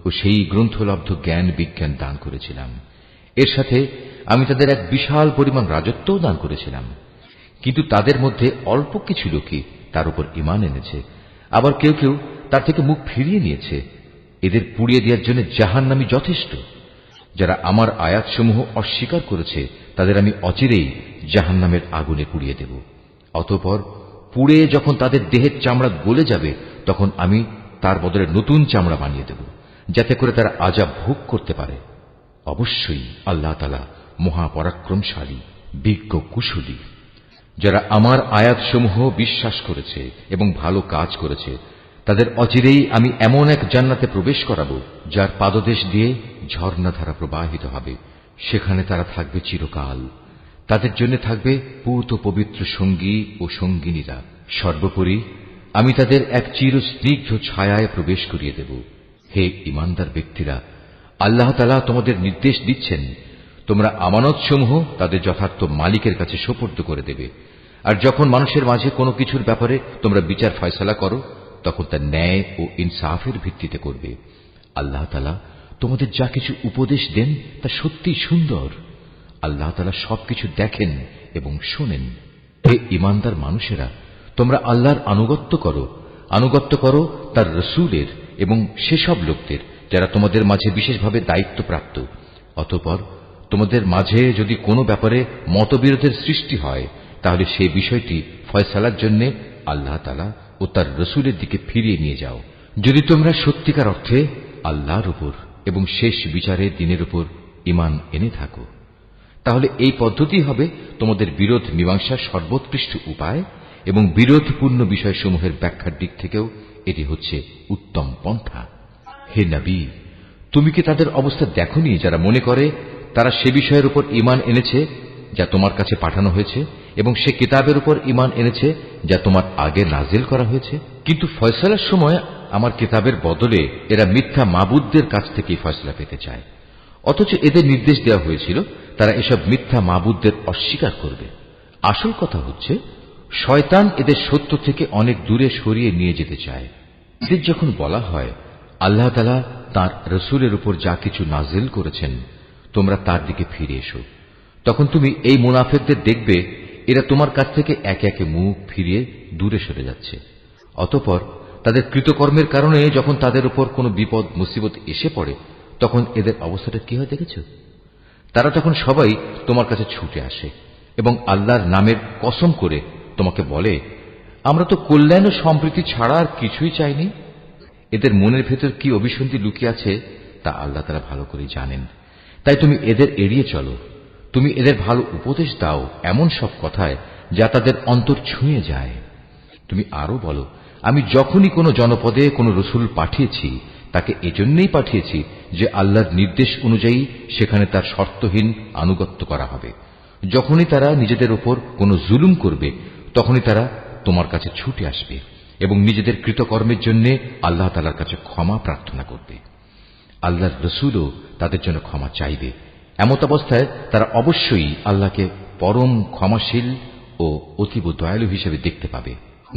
ও সেই গ্রন্থলব্ধ জ্ঞান বিজ্ঞান দান করেছিলাম। এর সাথে আমি তাদের এক বিশাল পরিমাণ রাজত্বও দান করেছিলাম। কিন্তু তাদের মধ্যে অল্প কিছু লোকই তার উপর ঈমান এনেছে, আবার কেউ কেউ তার থেকে মুখ ফিরিয়ে নিয়েছে। এদের পুড়িয়ে দেওয়ার জন্য জাহান্নামী যথেষ্ট। যারা আমার আয়াতসমূহ অস্বীকার করেছে তাদের আমি অচিরেই জাহান্নামের আগুনে পুড়িয়ে দেব। অতঃপর পুড়ে যখন তাদের দেহের চামড়া গলে যাবে, তখন আমি তার বদলে নতুন চামড়া বানিয়ে দেব, যাতে করে তারা আযাব ভোগ করতে পারে। অবশ্যই আল্লাহ তাআলা মহাপরাক্রমশালী, বিজ্ঞ, কুশলী। যারা আমার আয়াতসমূহ বিশ্বাস করেছে এবং ভালো কাজ করেছে, তাদের অচিরেই আমি এমন এক জান্নাতে প্রবেশ করাবো যার পাদদেশ দিয়ে ঝর্ণাধারা প্রবাহিত হবে। সেখানে তারা থাকবে চিরকাল। তাদের জন্য থাকবে পূত পবিত্র সঙ্গী ও সঙ্গিনীরা। সর্বোপরি আমি তাদের এক চিরস্নিগ্ধ ছায়ায় প্রবেশ করিয়ে দেব। হে ঈমানদার ব্যক্তিরা, আল্লাহ তাআলা তোমাদের নির্দেশ দিচ্ছেন, তোমরা আমানতসমূহ তাদের যথার্থ মালিকের কাছে সোপর্দ করে দেবে। আর যখন মানুষের মাঝে কোনো কিছুর ব্যাপারে তোমরা বিচার ফয়সালা করো, তখন তা ন্যায় ও ইনসাফের ভিত্তিতে করবে। আল্লাহ তাআলা তোমাদের যা কিছু উপদেশ দেন তা সত্যিই সুন্দর। আল্লাহ তাআলা সবকিছু দেখেন এবং শোনেন। হে ঈমানদার মানুষেরা, তোমরা আল্লাহর আনুগত্য করো তার রসুলের এবং সেসব লোকদের যারা তোমাদের মাঝে বিশেষভাবে দায়িত্বপ্রাপ্ত। অতঃপর তোমাদের মাঝে যদি কোনো ব্যাপারে মতবিরোধের সৃষ্টি হয় তাহলে সেই বিষয়টি ফয়সালার জন্য আল্লাহ তাআলা ও তার রসুলের দিকে ফিরিয়ে নিয়ে যাও। যদি তোমরা সত্যিকার অর্থে আল্লাহর উপর এবং শেষ বিচারের দিনের উপর ঈমান এনে থাকো, তাহলে এই পদ্ধতি হবে তোমাদের বিরোধ মীমাংসার সর্বোৎকৃষ্ট উপায় এবং বিরোধপূর্ণ বিষয়সমূহের ব্যাখ্যার দিক থেকেও এটি হচ্ছে উত্তম পন্থা। হে নবী, তুমি কি তাদের অবস্থা দেখোনি যারা মনে করে তারা সে বিষয়ের উপর ঈমান এনেছে যা তোমার কাছে পাঠানো হয়েছে এবং সে কিতাবের উপর ঈমান এনেছে যা তোমার আগে নাজিল করা হয়েছে, কিন্তু ফয়সালার সময় আমার কিতাবের বদলে এরা মিথ্যা মাবুদদের কাছ থেকেই ফয়সলা পেতে চায়। অথচ এদের নির্দেশ দেওয়া হয়েছিল তারা এসব মিথ্যা মাবুদদের অস্বীকার করবে। আসল কথা হচ্ছে শয়তান এদের সত্য থেকে অনেক দূরে সরিয়ে নিয়ে যেতে চায়। এদের যখন বলা হয় আল্লাহ তাআলা তাঁর রসুলের উপর যা কিছু নাজিল করেছেন তোমরা তার দিকে ফিরে এসো, তখন তুমি এই মুনাফিকদের দেখবে এরা তোমার কাছ থেকে একে একে মুখ ফিরিয়ে দূরে সরে যাচ্ছে। অতঃপর তাদের কৃতকর্মের কারণে যখন তাদের উপর কোনো বিপদ মুসিবত এসে পড়ে তখন এদের অবস্থাটা কি হয় দেখেছ? তারা তখন সবাই তোমার কাছে ছুটে আসে এবং আল্লাহর নামের কসম করে তোমাকে বলে, আমরা তো কল্যাণ ও সম্প্রীতি ছাড়া আর কিছুই চাইনি। এদের মনের ভেতর কি অভিসন্ধি লুকিয়ে আছে তা আল্লাহ তাআলা ভালো করে জানেন। তাই তুমি এদের এড়িয়ে চলো। তুমি এদের ভালো উপদেশ দাও এমন সব কথায় যা তাদের অন্তর ছুঁয়ে যায়। তুমি আরো বলো, আমি যখনই কোনো জনপদে কোনো রসুল পাঠিয়েছি তাকে এজন্যই পাঠিয়েছি যে আল্লাহর নির্দেশ অনুযায়ী সেখানে তার শর্তহীন আনুগত্য করা হবে। যখনই তারা নিজেদের উপর কোনো জুলুম করবে তখনই তারা তোমার কাছে ছুটে আসবে এবং নিজেদের কৃতকর্মের জন্য আল্লাহ তাআলার কাছে ক্ষমা প্রার্থনা করবে। আল্লাহর রসুলও তাদের জন্য ক্ষমা চাইবে। এমত অবস্থায় তারা অবশ্যই আল্লাহকে পরম ক্ষমাশীল ও অতীব দয়ালু হিসেবে দেখতে পাবে।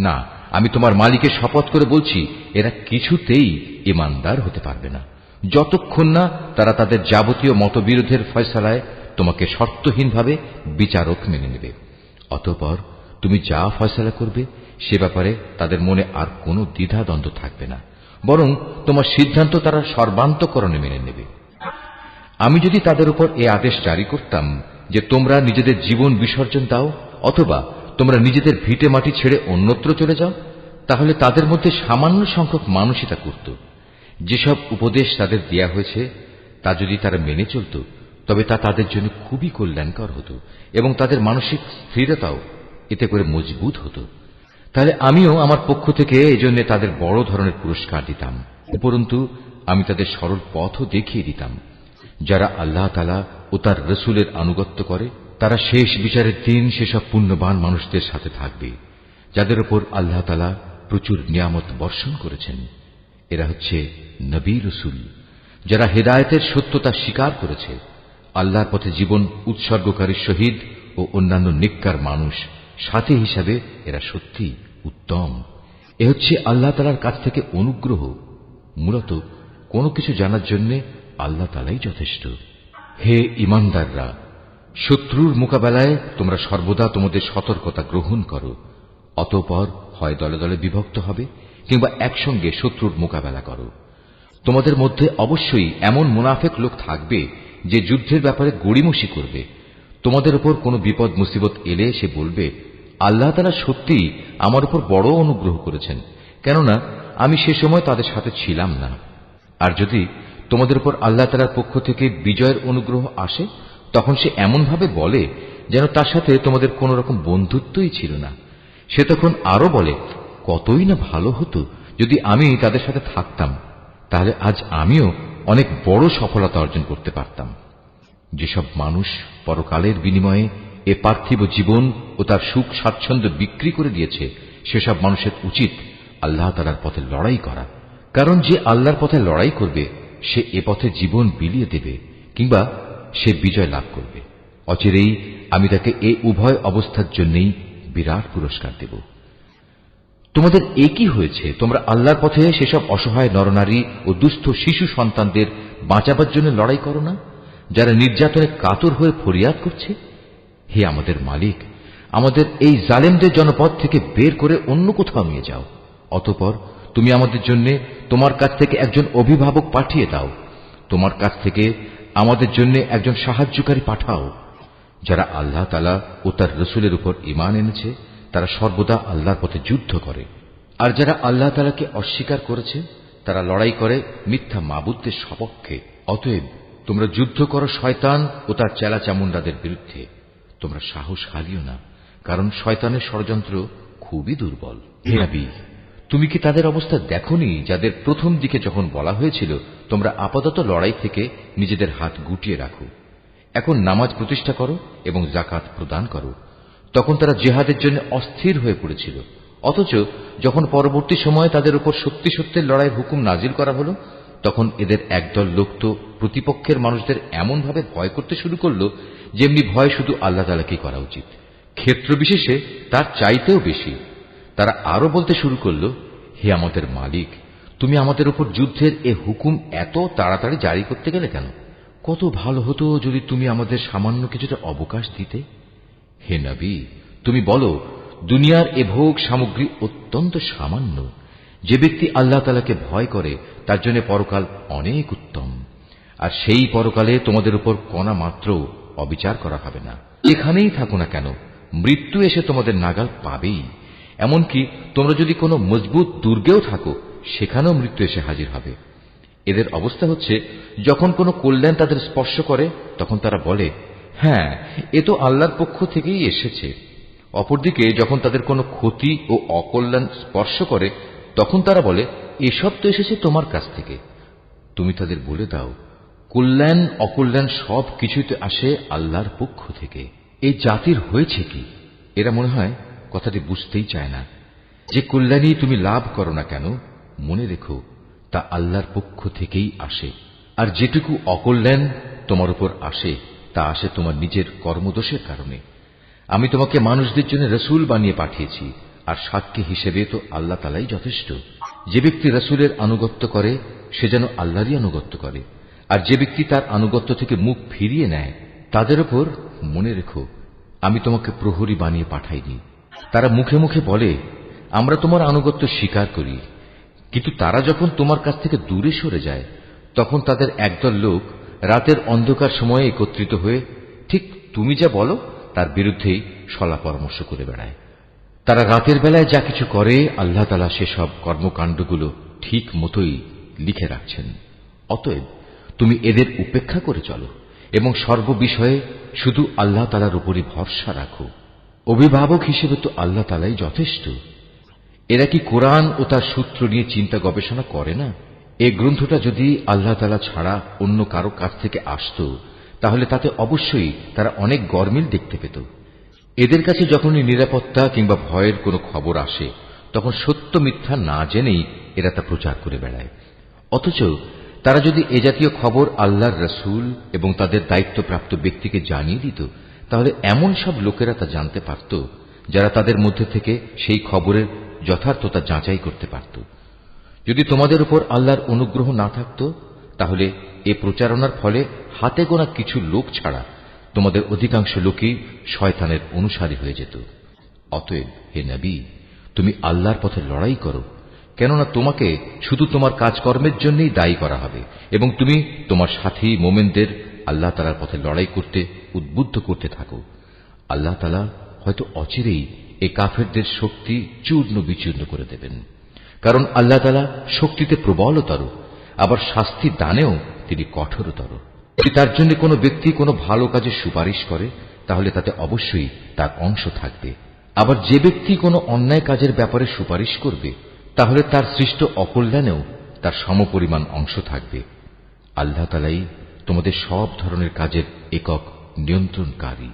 না, আমি তোমার মালিকের শপথ করে বলছি এরা কিছুতেই ঈমানদার হতে পারবে না যতক্ষণ না তারা তাদের যাবতীয় মতবিরোধের ফয়সালায় তোমাকে শর্তহীনভাবে বিচারক মেনে নেবে। অতঃপর তুমি যা ফয়সালা করবে সে ব্যাপারে তাদের মনে আর কোনো দ্বিধাদ্বন্দ্ব থাকবে না, বরং তোমার সিদ্ধান্ত তারা সর্বান্তকরণে মেনে নেবে। আমি যদি তাদের উপর এ আদেশ জারি করতাম যে তোমরা নিজেদের জীবন বিসর্জন দাও অথবা তোমরা নিজেদের ভিটে মাটি ছেড়ে অন্যত্র চলে যাও, তাহলে তাদের মধ্যে সামান্য সংখ্যক মানুষই তা করত। যেসব উপদেশ তাদের দেয়া হয়েছে তা যদি তারা মেনে চলত তবে তা তাদের জন্য খুবই কল্যাণকর হতো এবং তাদের মানসিক স্থিরতাও এতে করে মজবুত হতো। তাহলে আমিও আমার পক্ষ থেকে এজন্য তাদের বড় ধরনের পুরস্কার দিতাম। উপরন্তু আমি তাদের সরল পথও দেখিয়ে দিতাম। যারা আল্লাহ তাআলা ও তার রসুলের আনুগত্য করে তারা শেষ বিচারের দিন সেসব পুণ্যবান মানুষদের সাথে থাকবে যাদের উপর আল্লাহ তাআলা প্রচুর নিয়ামত বর্ষণ করেছেন। এরা হচ্ছে নবী রসুল যারা হেদায়েতের সত্যতা স্বীকার করেছে, আল্লাহর পথে জীবন উৎসর্গকারী শহীদ ও অন্যান্য নেককার মানুষ সাথী হিসাবে এরা সত্যি উত্তম। এ হচ্ছে আল্লাহ তাআলার কাছ থেকে অনুগ্রহ। মূলত কোনো কিছু জানার জন্য আল্লাহ তাআলাই যথেষ্ট। হে ঈমানদাররা, শত্রুর মোকাবেলায় তোমরা সর্বদা তোমাদের সতর্কতা গ্রহণ করো। অতঃপর হয় দলে দলে বিভক্ত হবে কিংবা একসঙ্গে শত্রুর মোকাবেলা করো। তোমাদের মধ্যে অবশ্যই এমন মুনাফিক লোক থাকবে যে যুদ্ধের ব্যাপারে গড়িমসি করবে। তোমাদের উপর কোনো বিপদ মুসিবত এলে সে বলবে, আল্লাহ তাআলা সত্যিই আমার উপর বড় অনুগ্রহ করেছেন, কেননা আমি সে সময় তাদের সাথে ছিলাম না। আর যদি তোমাদের উপর আল্লাহ তাআলার পক্ষ থেকে বিজয়ের অনুগ্রহ আসে তখন সে এমনভাবে বলে যেন তার সাথে তোমাদের কোন রকম বন্ধুত্বই ছিল না। সে তখন আরো বলে, কতই না ভালো হতো যদি আমি তাদের সাথে থাকতাম, তাহলে আজ আমিও অনেক বড় সফলতা অর্জন করতে পারতাম। যেসব মানুষ পরকালের বিনিময়ে এ পার্থিব জীবন ও তার সুখ স্বাচ্ছন্দ্য বিক্রি করে দিয়েছে সেসব মানুষের উচিত আল্লাহ তাআলার পথে লড়াই করা, কারণ যে আল্লাহর পথে লড়াই করবে সে এ পথে জীবন বিলিয়ে দেবে কিংবা সে বিজয় লাভ করবে। অচিরেই আমি তাকে এই উভয় অবস্থার জন্যই বিরাট পুরস্কার দেব। তোমাদের একই হয়েছে, তোমরা আল্লাহর পথে সেসব অসহায় নরনারী ও দুস্থ শিশু সন্তানদের বাঁচাবার জন্য লড়াই করো না যারা নির্যাতনে কাতর হয়ে ফরিয়াদ করছে। হে আমাদের মালিক, আমাদের এই জালেমদের জনপদ থেকে বের করে অন্য কোথাও নিয়ে যাও। অতঃপর তুমি আমাদের জন্য তোমার কাছ থেকে একজন অভিভাবক পাঠিয়ে দাও। তোমার কাছ থেকে আমাদের জন্য একজন সাহায্যকারী পাঠাও। যারা আল্লাহ তাআলা ও তার রাসূলের উপর ঈমান এনেছে তারা সর্বদা আল্লাহর পথে যুদ্ধ করে, আর যারা আল্লাহ তাআলাকে অস্বীকার করেছে তারা লড়াই করে মিথ্যা মাবুদদের সপক্ষে। অতএব তোমরা যুদ্ধ করো শয়তান ও তার চেলাচামুন্ডাদের বিরুদ্ধে। তোমরা সাহস হারিও না, কারণ শয়তানের ষড়যন্ত্র খুবই দুর্বল। হে নবী, তুমি কি তাদের অবস্থা দেখোনি যাদের প্রথম দিকে যখন বলা হয়েছিল তোমরা আপাতত লড়াই থেকে নিজেদের হাত গুটিয়ে রাখো, এখন নামাজ প্রতিষ্ঠা করো এবং যাকাত প্রদান করো। তখন তারা জিহাদের জন্য অস্থির হয়ে পড়েছিল, অথচ যখন পরবর্তী সময়ে তাদের উপর সত্যি সত্যের লড়াইয়ের হুকুম নাজিল করা হলো তখন এদের একদল লোক তো প্রতিপক্ষের মানুষদের এমনভাবে ভয় করতে শুরু করল যেমনি ভয় শুধু আল্লাহ তাআলাকেই করা উচিত, ক্ষেত্র বিশেষে তার চাইতেও বেশি। তারা আরো বলতে শুরু করল, হে আমাদের মালিক, তুমি আমাদের উপর যুদ্ধের এ হুকুম এত তাড়াতাড়ি জারি করতে গেলে কেন? কত ভালো হতো যদি তুমি আমাদের সামান্য কিছুটা অবকাশ দিতে। হে নবী, তুমি বলো, দুনিয়ার এ ভোগ সামগ্রী অত্যন্ত সামান্য। যে ব্যক্তি আল্লাহ তাআলাকে ভয় করে তার জন্য পরকাল অনেক উত্তম, আর সেই পরকালে তোমাদের উপর কণা মাত্র অবিচার করা হবে না। যেখানেই থাকো না কেন মৃত্যু এসে তোমাদের নাগাল পাবেই। এমনকি তোমরা যদি কোনো মজবুত দুর্গেও থাকো সেখানেও মৃত্যু এসে হাজির হবে। এদের অবস্থা হচ্ছে, যখন কোনো কল্যাণ তাদের স্পর্শ করে তখন তারা বলে, হ্যাঁ, এ তো আল্লাহর পক্ষ থেকেই এসেছে। অপরদিকে যখন তাদের কোনো ক্ষতি ও অকল্যাণ স্পর্শ করে তখন তারা বলে, এসব তো এসেছে তোমার কাছ থেকে। তুমি তাদের বলে দাও, কল্যাণ অকল্যাণ সব কিছুই তো আসে আল্লাহর পক্ষ থেকে। এই জাতির হয়েছে কি? এরা মনে হয় কথাটি বুঝতেই চায় না। যে কল্যাণই তুমি লাভ করো না কেন মনে রেখো তা আল্লাহর পক্ষ থেকেই আসে, আর যেটুকু অকল্যাণ তোমার উপর আসে তা আসে তোমার নিজের কর্মদোষের কারণে। আমি তোমাকে মানুষদের জন্য রসুল বানিয়ে পাঠিয়েছি, আর সাক্ষী হিসেবে তো আল্লাহ তাআলাই যথেষ্ট। যে ব্যক্তি রসুলের আনুগত্য করে সে যেন আল্লাহরই আনুগত্য করে, আর যে ব্যক্তি তার আনুগত্য থেকে মুখ ফিরিয়ে নেয় তাদের উপর মনে রেখো আমি তোমাকে প্রহরী বানিয়ে পাঠাইনি। তারা মুখে মুখে বলে, আমরা তোমার আনুগত্য স্বীকার করি, কিন্তু তারা যখন তোমার কাছ থেকে দূরে সরে যায় তখন তাদের একদল লোক রাতের অন্ধকার সময়ে একত্রিত হয়ে ঠিক তুমি যা বলো তার বিরুদ্ধেই সলা পরামর্শ করে বেড়ায়। তারা রাতের বেলায় যা কিছু করে আল্লাহ তাআলা সেসব কর্মকাণ্ডগুলো ঠিক মতোই লিখে রাখছেন। অতএব তুমি এদের উপেক্ষা করে চলো এবং সর্ববিষয়ে শুধু আল্লাহ তাআলার উপরই ভরসা রাখো। অভিভাবক হিসেবে তো আল্লাহ তাআলাই যথেষ্ট। এরা কি কোরআন ও তার সূত্র নিয়ে চিন্তা গবেষণা করে না? এই গ্রন্থটা যদি আল্লাহ তাআলা ছাড়া অন্য কারো কাছ থেকে আসত তাহলে তাতে অবশ্যই তারা অনেক গরমিল দেখতে পেত। এদের কাছে যখনই নিরাপত্তা কিংবা ভয়ের কোনো খবর আসে তখন সত্য মিথ্যা না জেনেই এরা তা প্রচার করে বেড়ায়। অথচ তারা যদি এ জাতীয় খবর আল্লাহর রসুল এবং তাদের দায়িত্বপ্রাপ্ত ব্যক্তিকে জানিয়ে দিত তাহলে এমন সব লোকেরা তা জানতে পারত যারা তাদের মধ্যে থেকে সেই খবরের যথার্থতা যাচাই করতে পারত। যদি তোমাদের উপর আল্লাহর অনুগ্রহ না থাকত তাহলে এ প্রচারণার ফলে হাতে গোনা কিছু লোক ছাড়া তোমাদের অধিকাংশ লোকই শয়তানের অনুসারী হয়ে যেত। অতএব হে নবী, তুমি আল্লাহর পথে লড়াই করো, কেননা তোমাকে শুধু তোমার কাজকর্মের জন্যই দায়ী করা হবে এবং তুমি তোমার সাথী মোমেনদের আল্লাহ তাআলার পথে লড়াই করতে উদ্বুদ্ধ করতে থাকো। আল্লাহ তাআলা হয়তো অচিরেই এই কাফেরদের শক্তি চূর্ণ বিচূর্ণ করে দেবেন, কারণ আল্লাহ তাআলা শক্তিতে প্রবলতর, আবার শাস্তি দানেও তিনি কঠোরতর। যদি তার জন্য কোনো ব্যক্তি কোনো ভালো কাজে সুপারিশ করে তাহলে তাতে অবশ্যই তার অংশ থাকবে, আবার যে ব্যক্তি কোনো অন্যায় কাজের ব্যাপারে সুপারিশ করবে তাহলে তার সৃষ্ট অকল্যাণেও তার সমপরিমাণ অংশ থাকবে। আল্লাহ তাআলাই তোমাদের সব ধরনের কাজের একক নিয়ন্ত্রণকারী।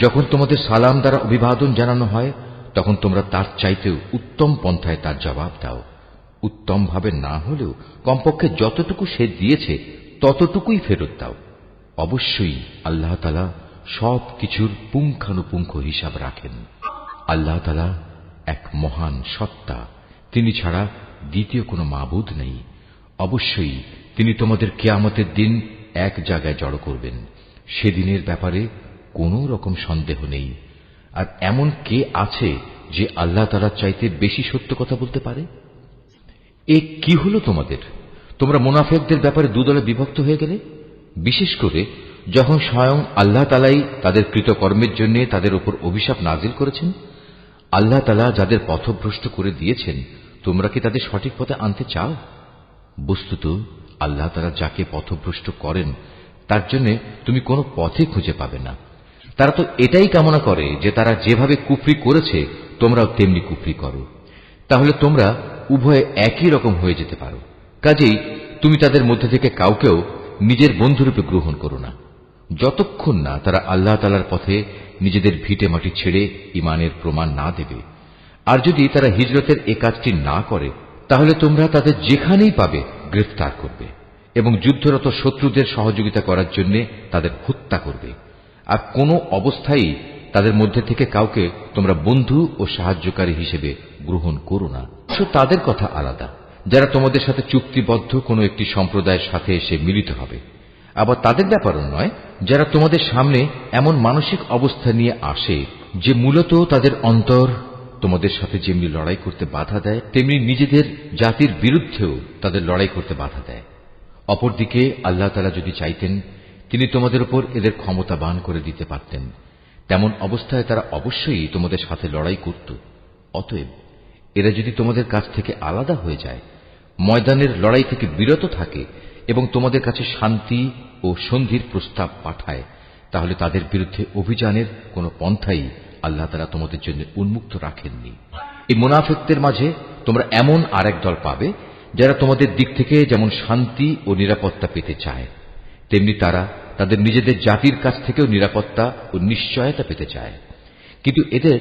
যখন তোমাদের সালাম দ্বারা অভিবাদন জানানো হয় তখন তোমরা তার চাইতেও উত্তম পন্থায় তার জবাব দাও। উত্তম ভাবে না হলেও কমপক্ষে যতটুকু সে দিয়েছে ততটুকুই ফেরত দাও। অবশ্যই আল্লাহ তাআলা সব কিছুর পুঙ্খানুপুঙ্খ হিসাব রাখেন। আল্লাহ তাআলা এক মহান সত্তা, তিনি ছাড়া দ্বিতীয় কোনো মাবুদ নেই। অবশ্যই তিনি তোমাদের কিয়ামতের দিন এক জায়গায় জড়ো করবেন। সেদিনের ব্যাপারে কোনো রকম সন্দেহ নেই। আর এমন কে আছে যে আল্লাহ তাআলার চাইতে বেশি সত্য কথা বলতে পারে? এ কি হলো তোমাদের? তোমরা মুনাফিকদের ব্যাপারে দুদলে বিভক্ত হয়ে গেলে, বিশেষ করে যখন স্বয়ং আল্লাহ তাআলাই তাদের কৃতকর্মের জন্য তাদের উপর অভিশাপ নাজিল করেছেন। আল্লাহ তাআলা যাদের পথভ্রষ্ট করে দিয়েছেন, তোমরা কি তাদের সঠিক পথে আনতে চাও? বস্তুত আল্লাহ তাআলা যাকে পথভ্রষ্ট করেন তার জন্য তুমি কোনো পথে খুঁজে পাবে না। তারা তো এটাই কামনা করে যে তারা যেভাবে কুফরি করেছে তোমরাও তেমনি কুফরি করো, তাহলে তোমরা উভয়ে একই রকম হয়ে যেতে পারো। কাজেই তুমি তাদের মধ্যে থেকে কাউকেও নিজের বন্ধুরূপে গ্রহণ করো না, যতক্ষণ না তারা আল্লাহ তাআলার পথে নিজেদের ভিটে মাটি ছেড়ে ঈমানের প্রমাণ না দেবে। আর যদি তারা হিজরতের এ কাজটি না করে, তাহলে তোমরা তাদের যেখানেই পাবে গ্রেফতার করবে এবং যুদ্ধরত শত্রুদের সহযোগিতা করার জন্য তাদের হত্যা করবে। আর কোনো অবস্থায় তাদের মধ্যে থেকে কাউকে তোমরা বন্ধু ও সাহায্যকারী হিসেবে গ্রহণ করো না। তাদের কথা আলাদা, যারা তোমাদের সাথে চুক্তিবদ্ধ কোনো একটি সম্প্রদায়ের সাথে এসে মিলিত হবে। আবার তাদের ব্যাপারও নয় যারা তোমাদের সামনে এমন মানসিক অবস্থা নিয়ে আসে যে মূলত তাদের অন্তর তোমাদের সাথে যেমনি লড়াই করতে বাধা দেয়, তেমনি নিজেদের জাতির বিরুদ্ধেও তাদের লড়াই করতে বাধা দেয়। অপরদিকে আল্লাহ তাআলা যদি চাইতেন, তিনি তোমাদের উপর এদের ক্ষমতাবান করে দিতে পারতেন। তেমন অবস্থায় তারা অবশ্যই তোমাদের সাথে লড়াই করত। অতএব এরা যদি তোমাদের কাছ থেকে আলাদা হয়ে যায়, ময়দানের লড়াই থেকে বিরত থাকে এবং তোমাদের কাছে শান্তি ও সন্ধির প্রস্তাব পাঠায়, তাহলে তাদের বিরুদ্ধে অভিযানের কোনো পন্থাই আল্লাহ তাআলা তোমাদের জন্য উন্মুক্ত রাখেননি। এই মুনাফিকদের মাঝে তোমরা এমন আরেক দল পাবে যারা তোমাদের দিক থেকে যেমন শান্তি ও নিরাপত্তা পেতে চায়, তেমনি তারা তাদের নিজেদের জাতির কাছ থেকেও নিরাপত্তা ও নিশ্চয়তা পেতে চায়। কিন্তু এদের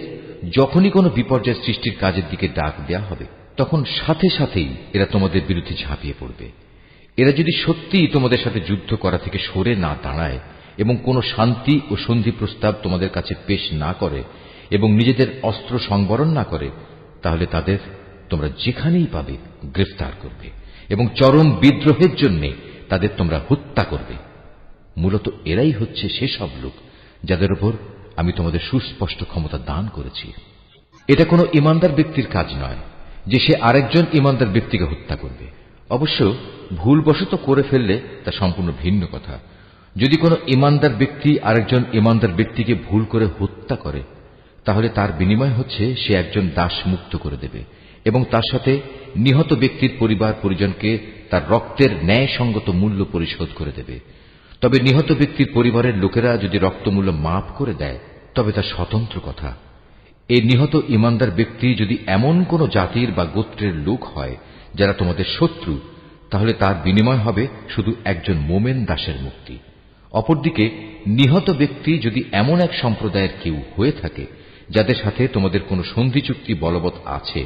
যখনই কোনো বিপর্যয় সৃষ্টির কাজের দিকে ডাক দেয়া হবে, তখন সাথে সাথেই এরা তোমাদের বিরুদ্ধে ঝাঁপিয়ে পড়বে। এরা যদি সত্যিই তোমাদের সাথে যুদ্ধ করা থেকে সরে না দাঁড়ায় এবং কোনো শান্তি ও সন্ধি প্রস্তাব তোমাদের কাছে পেশ না করে এবং নিজেদের অস্ত্র সংবরণ না করে, তাহলে তাদের তোমরা যেখানেই পাবে গ্রেফতার করবে এবং চরম বিদ্রোহের জন্য তাদের তোমরা হত্যা করবে। মূলত এরাই হচ্ছে সেসব লোক যাদের উপর আমি তোমাদের সুস্পষ্ট ক্ষমতা দান করেছি। এটা কোনো ইমানদার ব্যক্তির কাজ নয় যে সে আরেকজন ইমানদার ব্যক্তিকে হত্যা করবে। অবশ্য ভুলবশত করে ফেললে তা সম্পূর্ণ ভিন্ন কথা। যদি কোনো ইমানদার ব্যক্তি আরেকজন ইমানদার ব্যক্তিকে ভুল করে হত্যা করে, তাহলে তার বিনিময় হচ্ছে সে একজন দাস মুক্ত করে দেবে এবং তার সাথে নিহত ব্যক্তির পরিবার পরিজনকে তার রক্তের ন্যায়সঙ্গত মূল্য পরিশোধ করে দেবে। তবে নিহত ব্যক্তির পরিবারের লোকেরা যদি রক্তমূল্য মাফ করে দেয়, তবে তা স্বতন্ত্র কথা। এই নিহত ইমানদার ব্যক্তি যদি এমন কোন জাতির বা গোত্রের লোক হয় যারা তোমাদের শত্রু, তাহলে তার বিনিময় হবে শুধু একজন মোমেন দাসের মুক্তি। অপরদিকে নিহত ব্যক্তি যদি এমন এক সম্প্রদায়ের কেউ হয়ে থাকে যাদের সাথে তোমাদের কোনো সন্ধি চুক্তি বলবৎ আছে,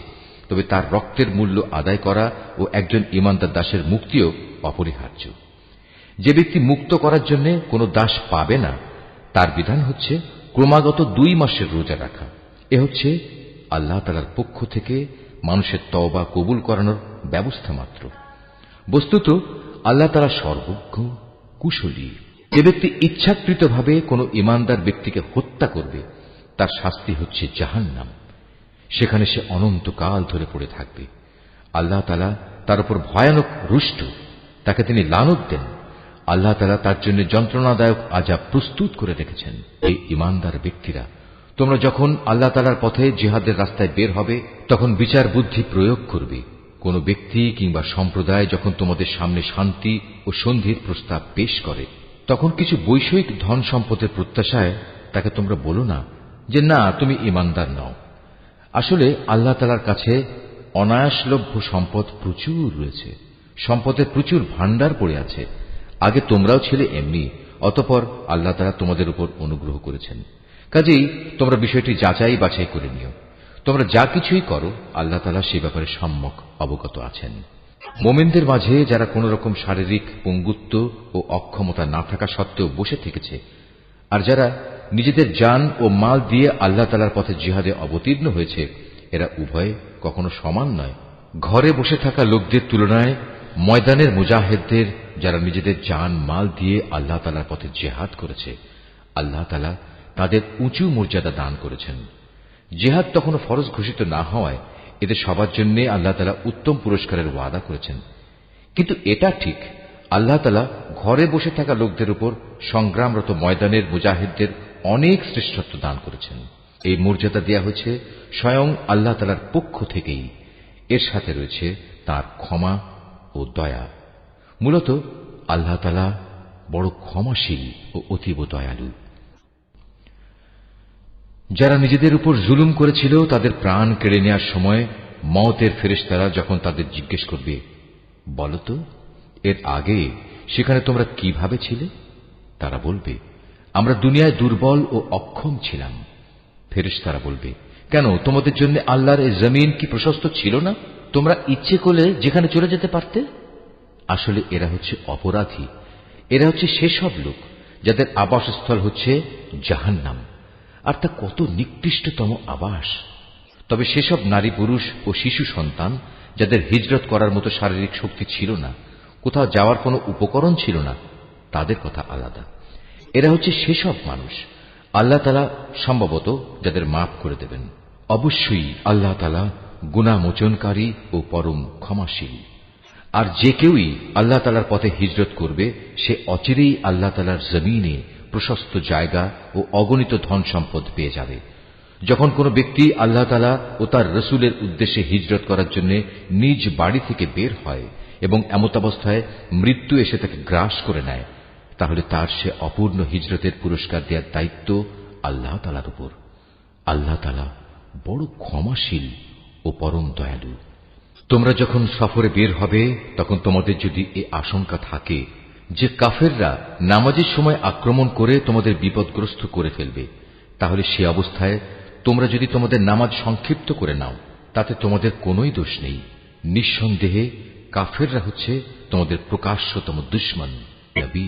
তবে তার রক্তের মূল্য আদায় করা ও একজন ইমানদার দাসের মুক্তিও অপরিহার্য। যে ব্যক্তি মুক্ত করার জন্য কোনো দাস পাবে না, তার বিধান হচ্ছে ক্রমাগত 2 মাসের রোজা রাখা। এ হচ্ছে আল্লাহ তাআলার পক্ষ থেকে মানুষের তওবা কবুল করানোর ব্যবস্থা মাত্র। বস্তুত আল্লাহ তাআলা সর্বজ্ঞ, কুশলী। যে ব্যক্তি ইচ্ছাকৃতভাবে কোনো ইমানদার ব্যক্তিকে হত্যা করবে, তার শাস্তি হচ্ছে জাহান্নাম। সেখানে সে অনন্তকাল ধরে পড়ে থাকবে। আল্লাহ তাআলা তার উপর ভয়ানক রুষ্ট, তাকে তিনি লানত দেন। আল্লাহ তাআলা তার জন্য যন্ত্রণাদায়ক আযাব প্রস্তুত করে রেখেছেন। এই ইমানদার ব্যক্তিরা, তোমরা যখন আল্লাহ তাআলার পথে জিহাদের রাস্তায় বের হবে, তখন বিচার বুদ্ধি প্রয়োগ করবে। কোন ব্যক্তি কিংবা সম্প্রদায় যখন তোমাদের সামনে শান্তি ও সন্ধির প্রস্তাব পেশ করে, তখন কিছু বৈষয়িক ধন সম্পদের প্রত্যাশায় তাকে তোমরা বলো না যে না, তুমি ইমানদার নও। আসলে আল্লাহ তাআলার কাছে অনায়াসলভ্য সম্পদ প্রচুর রয়েছে, সম্পদের প্রচুর ভাণ্ডার পড়ে আছে। আগে তোমরাও ছিলে এমনি, অতঃপর আল্লাহ তাআলা তোমাদের উপর অনুগ্রহ করেছেন। কাজেই তোমরা বিষয়টি যাচাই বাছাই করে নিও। তোমরা যা কিছুই করো, আল্লাহ তাআলা সে ব্যাপারে সম্যক অবগত আছেন। মোমেনদের মাঝে যারা কোন রকম শারীরিক পঙ্গুত্ব ও অক্ষমতা না থাকা সত্ত্বেও বসে থেকেছে, আর যারা নিজেদের জান ও মাল দিয়ে আল্লাহ তাআলার পথে জিহাদে অবতীর্ণ হয়েছে, এরা উভয়ে কখনো সমান নয়। ঘরে বসে থাকা লোকদের তুলনায় ময়দানের মুজাহিদদের, যারা নিজেদের জান মাল দিয়ে আল্লাহ তাআলার পথে জিহাদ করেছে, আল্লাহ তাআলা তাদের উঁচু মর্যাদা দান করেছেন। জিহাদ তখনও ফরজ ঘোষিত না হওয়ায় এদের সবার জন্য আল্লাহ তাআলা উত্তম পুরস্কারের ওয়াদা করেছেন। কিন্তু এটা ঠিক, আল্লাহ তাআলা ঘরে বসে থাকা লোকদের উপর সংগ্রামরত ময়দানের মুজাহিদদের অনেক শ্রেষ্ঠত্ব দান করেছেন। এই মর্যাদা দেয়া হয়েছে স্বয়ং আল্লাহ তাআলার পক্ষ থেকেই। এর সাথে রয়েছে তার ক্ষমা ও দয়া। মূলত আল্লাহ তাআলা বড় ক্ষমাশীল ও অতীব দয়ালু। যারা নিজেদের উপর জুলুম করেছিল তাদের প্রাণ কেড়ে নেওয়ার সময় মওতের ফেরেশতারা যখন তাদের জিজ্ঞেস করবে, বলতো এর আগে সেখানে তোমরা কিভাবে ছিলে? তারা বলবে, আমরা দুনিয়ায় দুর্বল ও অক্ষম ছিলাম। ফেরেশতারা বলবে, কেন তোমাদের জন্য আল্লাহর এই জমিন কি প্রশস্ত ছিল না? তোমরা ইচ্ছে করলে যেখানে চলে যেতে পারতে। আসলে এরা হচ্ছে অপরাধী। এরা হচ্ছে সেসব লোক যাদের আবাসস্থল হচ্ছে জাহান্নাম, আর তা কত নিকৃষ্টতম আবাস। তবে সেসব নারী পুরুষ ও শিশু সন্তান যাদের হিজরত করার মতো শারীরিক শক্তি ছিল না, কোথাও যাওয়ার কোনো উপকরণ ছিল না, তাদের কথা আলাদা। এরা হচ্ছে সেসব মানুষ আল্লাহ তাআলা সম্ভবত যাদের মাফ করে দেবেন। অবশ্যই আল্লাহ তাআলা গুনাহ মোচনকারী ও পরম ক্ষমাশীল। আর যে কেউই আল্লাহ তাআলার পথে হিজরত করবে সে অচিরেই আল্লাহ তাআলার জমিনে প্রশস্ত জায়গা ও অগণিত ধন সম্পদ পেয়ে যাবে। যখন কোনো ব্যক্তি আল্লাহ তাআলা ও তার রাসূলের উদ্দেশ্যে হিজরত করার জন্য নিজ বাড়ি থেকে বের হয় এবং এমতাবস্থায় মৃত্যু এসে তাকে গ্রাস করে নেয়, তাহলে তার সে অপূর্ণ হিজরতের পুরস্কার দেওয়ার দায়িত্ব আল্লাহ তাআলার উপর। আল্লাহ তাআলা বড় ক্ষমাশীল ও পরম দয়ালু। তোমরা যখন সফরে বের হবে তখন তোমাদের যদি এ আশঙ্কা থাকে যে কাফেররা নামাজের সময় আক্রমণ করে তোমাদের বিপদগ্রস্ত করে ফেলবে, তাহলে সে অবস্থায় তোমরা যদি তোমাদের নামাজ সংক্ষিপ্ত করে নাও তাতে তোমাদের কোনোই দোষ নেই। নিঃসন্দেহে কাফেররা হচ্ছে তোমাদের প্রকাশ্যতম দুশমন। নবী,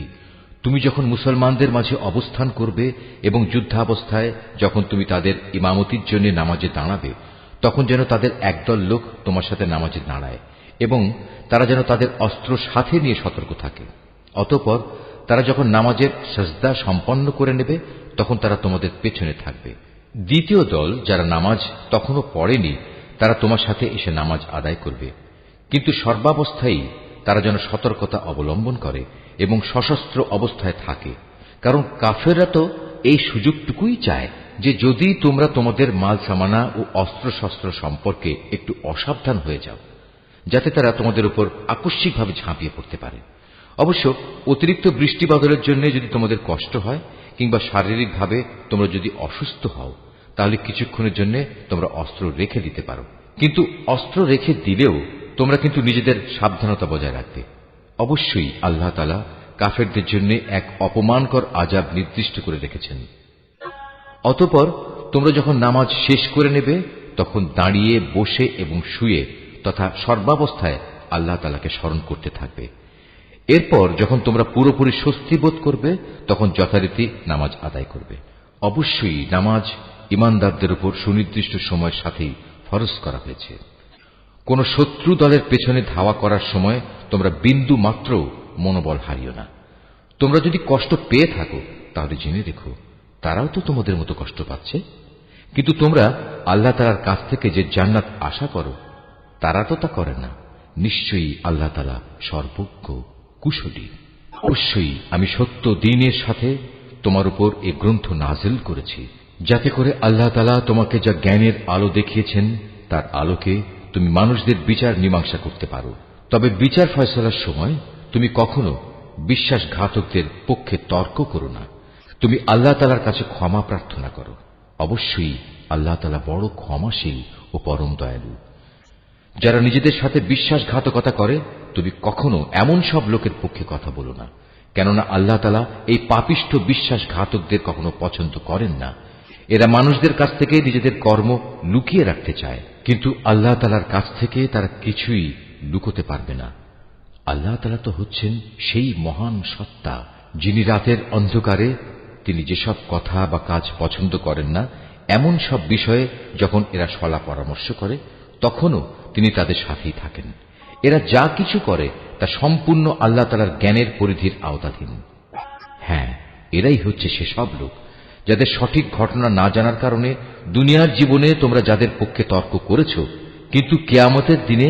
তুমি যখন মুসলমানদের মাঝে অবস্থান করবে এবং যুদ্ধাবস্থায় যখন তুমি তাদের ইমামতির জন্য নামাজে দাঁড়াবে, তখন যেন তাদের একদল লোক তোমার সাথে নামাজে দাঁড়ায় এবং তারা যেন তাদের অস্ত্র সাথে নিয়ে সতর্ক থাকে। অতঃপর তারা যখন নামাজের সাজদা সম্পন্ন করে নেবে তখন তারা তোমাদের পেছনে থাকবে। দ্বিতীয় দল যারা নামাজ তখনও পড়েনি তারা তোমার সাথে এসে নামাজ আদায় করবে, কিন্তু সর্বাবস্থায় তারা যেন সতর্কতা অবলম্বন করে এবং সশস্ত্র অবস্থায় থাকে। কারণ কাফেররা তো এই সুযোগটুকুই চায় যে যদি তোমরা তোমাদের মাল সামানা ও অস্ত্রশস্ত্র সম্পর্কে একটু অসাবধান হয়ে যাও, যাতে তারা তোমাদের উপর আকস্মিকভাবে ঝাঁপিয়ে পড়তে পারে। অবশ্য অতিরিক্ত বৃষ্টি বাদলের জন্য যদি তোমাদের কষ্ট হয় কিংবা শারীরিকভাবে তোমরা যদি অসুস্থ হও, তাহলে কিছুক্ষণের জন্য তোমরা অস্ত্র রেখে দিতে পারো। কিন্তু অস্ত্র রেখে দিলেও তোমরা কিন্তু নিজেদের সাবধানতা বজায় রাখবে। অবশ্যই আল্লাহ তাআলা কাফেরদের জন্য এক অপমানকর আযাব নির্দিষ্ট করে রেখেছেন। অতঃপর তোমরা যখন নামাজ শেষ করে নেবে তখন দাঁড়িয়ে, বসে এবং শুয়ে তথা সর্বাবস্থায় আল্লাহ তাআলাকে স্মরণ করতে থাকবে। এরপর যখন তোমরা পুরোপুরি স্বস্তি বোধ করবে তখন যথারীতি নামাজ আদায় করবে। অবশ্যই নামাজ ঈমানদারদের উপর সুনির্দিষ্ট সময়ের সাথেই ফরজ করা হয়েছে। কোন শত্রু দলের পেছনে ধাওয়া করার সময় তোমরা বিন্দু মাত্র মনোবল হারিও না। তোমরা যদি কষ্ট পেয়ে থাকো তাহলে জেনে রেখো তারাও তো তোমাদের মতো কষ্ট পাচ্ছে, কিন্তু তোমরা আল্লাহ তাআলার কাছ থেকে যে জান্নাত আশা করো তারা তো তা করে না। নিশ্চয়ই আল্লাহ তাআলা সর্বজ্ঞ, কুশলী। অবশ্যই আমি সত্য দ্বীনের সাথে তোমার উপর এই গ্রন্থ নাজিল করেছি, যাতে করে আল্লাহ তাআলা তোমাকে যা জ্ঞানের আলো দেখিয়েছেন তার আলোকে তুমি মানুষদের বিচার মীমাংসা করতে পারো। তবে বিচার ফয়সালার সময় তুমি কখনো বিশ্বাসঘাতকদের পক্ষে তর্ক করো না। তুমি আল্লাহ তাআলার কাছে ক্ষমা প্রার্থনা করো। অবশ্যই আল্লাহ তাআলা বড় ক্ষমাশীল ও পরম দয়ালু। যারা নিজেদের সাথে বিশ্বাসঘাতকতা করে তুমি কখনো এমন সব লোকের পক্ষে কথা বলো না, কেননা আল্লাহ তাআলা এই পাপিষ্ঠ বিশ্বাসঘাতকদের কখনো পছন্দ করেন না। এরা মানুষদের কাছ থেকে নিজেদের কর্ম লুকিয়ে রাখতে চায়, কিন্তু আল্লাহ তাআলার কাছ থেকে তারা কিছুই লুকোতে পারবে না। আল্লাহ তাআলা তো হচ্ছেন সেই মহান সত্তা যিনি রাতের অন্ধকারে তিনি যেসব কথা বা কাজ পছন্দ করেন না এমন সব বিষয়ে যখন এরা সলা পরামর্শ করে তখনও তিনি তাদের সাথেই থাকেন। এরা যা কিছু করে তা সম্পূর্ণ আল্লাহ তাআলার জ্ঞানের পরিধির আওতাধীন। হ্যাঁ, এরাই হচ্ছে সেসব লোক যাদের সঠিক ঘটনা না জানার কারণে দুনিয়ার জীবনে তোমরা যাদের পক্ষে তর্ক করেছ, কিন্তু কিয়ামতের দিনে